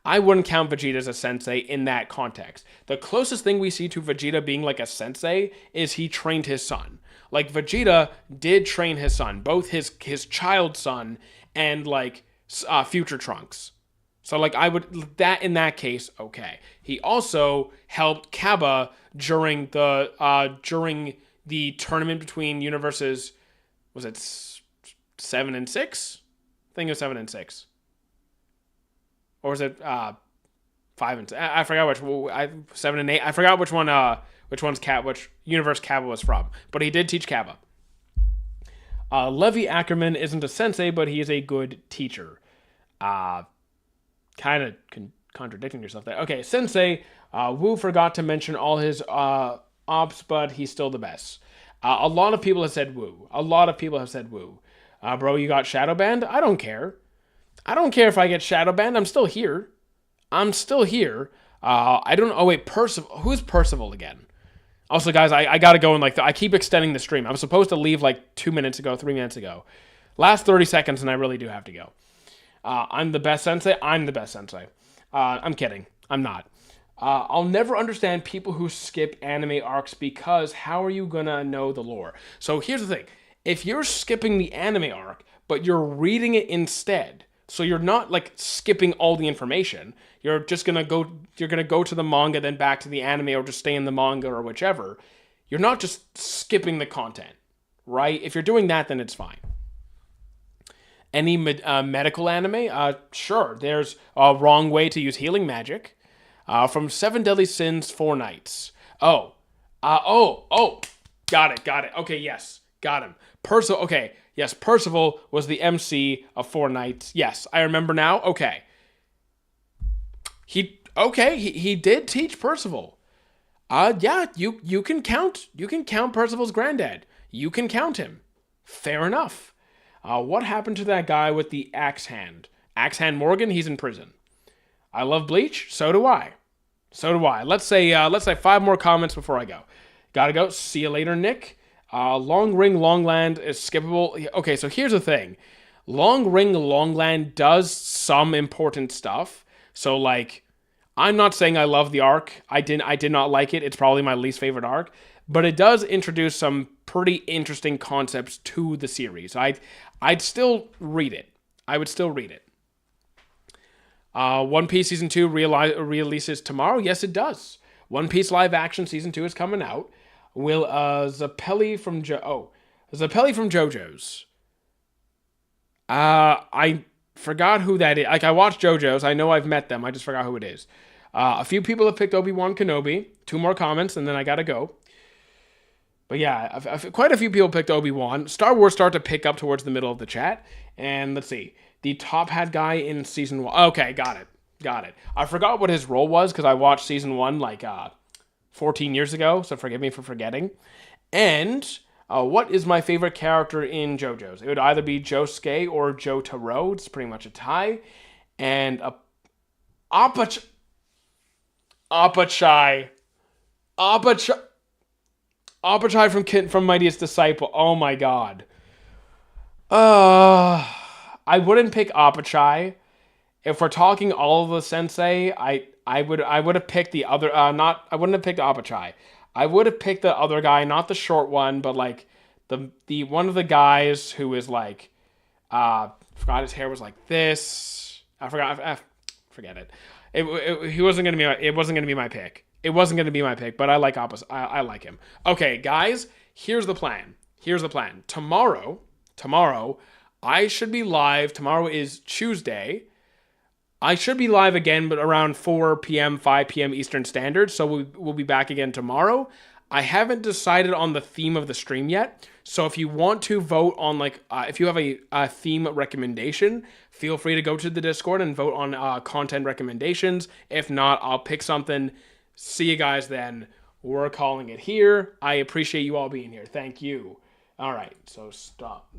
Speaker 1: I wouldn't count Vegeta as a sensei in that context. The closest thing we see to Vegeta being like a sensei is he trained his son. Like, Vegeta did train his son, both his child son and like future Trunks. So like I would that in that case, okay. He also helped Kaba during the tournament between universes. Was it 7 and 6? I think it was 7 and 6. Or was it 5 and 6? I forgot which. 7 and 8. I forgot which one. Which universe Kaba was from. But he did teach Kaba. Levi Ackerman isn't a sensei, but he is a good teacher. Kind of contradicting yourself there. Okay, Sensei. Wu forgot to mention all his ops, but he's still the best. A lot of people have said Wu. Bro, you got shadow banned? I don't care. I don't care if I get shadow banned. I'm still here. I don't. Oh wait, Percival. Who's Percival again? Also, guys, I gotta go and I keep extending the stream. I was supposed to leave like 2 minutes ago, 3 minutes ago. Last 30 seconds, and I really do have to go. I'm the best sensei. I'm kidding. I'm not. I'll never understand people who skip anime arcs because how are you gonna know the lore? So here's the thing. If you're skipping the anime arc, but you're reading it instead, so you're not like skipping all the information, you're gonna go to the manga, then back to the anime, or just stay in the manga or whichever. You're not just skipping the content, right? If you're doing that, then it's fine. Any medical anime? Sure. There's a wrong way to use healing magic. From Seven Deadly Sins, Four Knights. Got it. Okay, yes, got him. Okay, yes, Percival was the MC of Four Knights. Yes, I remember now. Okay. He did teach Percival. Yeah, you can count Percival's granddad. You can count him. Fair enough. What happened to that guy with the axe hand? Axe hand Morgan, he's in prison. I love Bleach. So do I. Let's say 5 more comments before I go. Gotta go. See you later, Nick. Long Ring Longland is skippable. Okay, so here's the thing. Long Ring Longland does some important stuff. So like, I'm not saying I love the arc. I did not like it. It's probably my least favorite arc. But it does introduce some pretty interesting concepts to the series. I'd still read it. I would still read it. One Piece Season 2 releases tomorrow? Yes, it does. One Piece live action Season 2 is coming out. Will Zappelli from JoJo's. I forgot who that is. Like, I watched JoJo's. I know I've met them. I just forgot who it is. A few people have picked Obi-Wan Kenobi. 2 more comments, and then I gotta go. But yeah, quite a few people picked Obi-Wan. Star Wars start to pick up towards the middle of the chat. And let's see. The top hat guy in Season 1. Okay, got it. I forgot what his role was because I watched Season 1 like 14 years ago. So forgive me for forgetting. And what is my favorite character in JoJo's? It would either be Josuke or Jotaro. It's pretty much a tie. And Apachai from Mightiest Disciple. Oh my god. I wouldn't pick Apachai. If we're talking all of the sensei, I would have picked the other I wouldn't have picked Apachai. I would have picked the other guy, not the short one, but like the one of the guys who is like forgot his hair was like this. Forget it. It wasn't gonna be my pick. But I like him. Okay, guys, here's the plan. Tomorrow, I should be live. Tomorrow is Tuesday. I should be live again, but around 4 p.m., 5 p.m. Eastern Standard. So we'll be back again tomorrow. I haven't decided on the theme of the stream yet. So if you want to vote on like, if you have a theme recommendation, feel free to go to the Discord and vote on content recommendations. If not, I'll pick something. See you guys then. We're calling it here. I appreciate you all being here. Thank you. All right, so stop.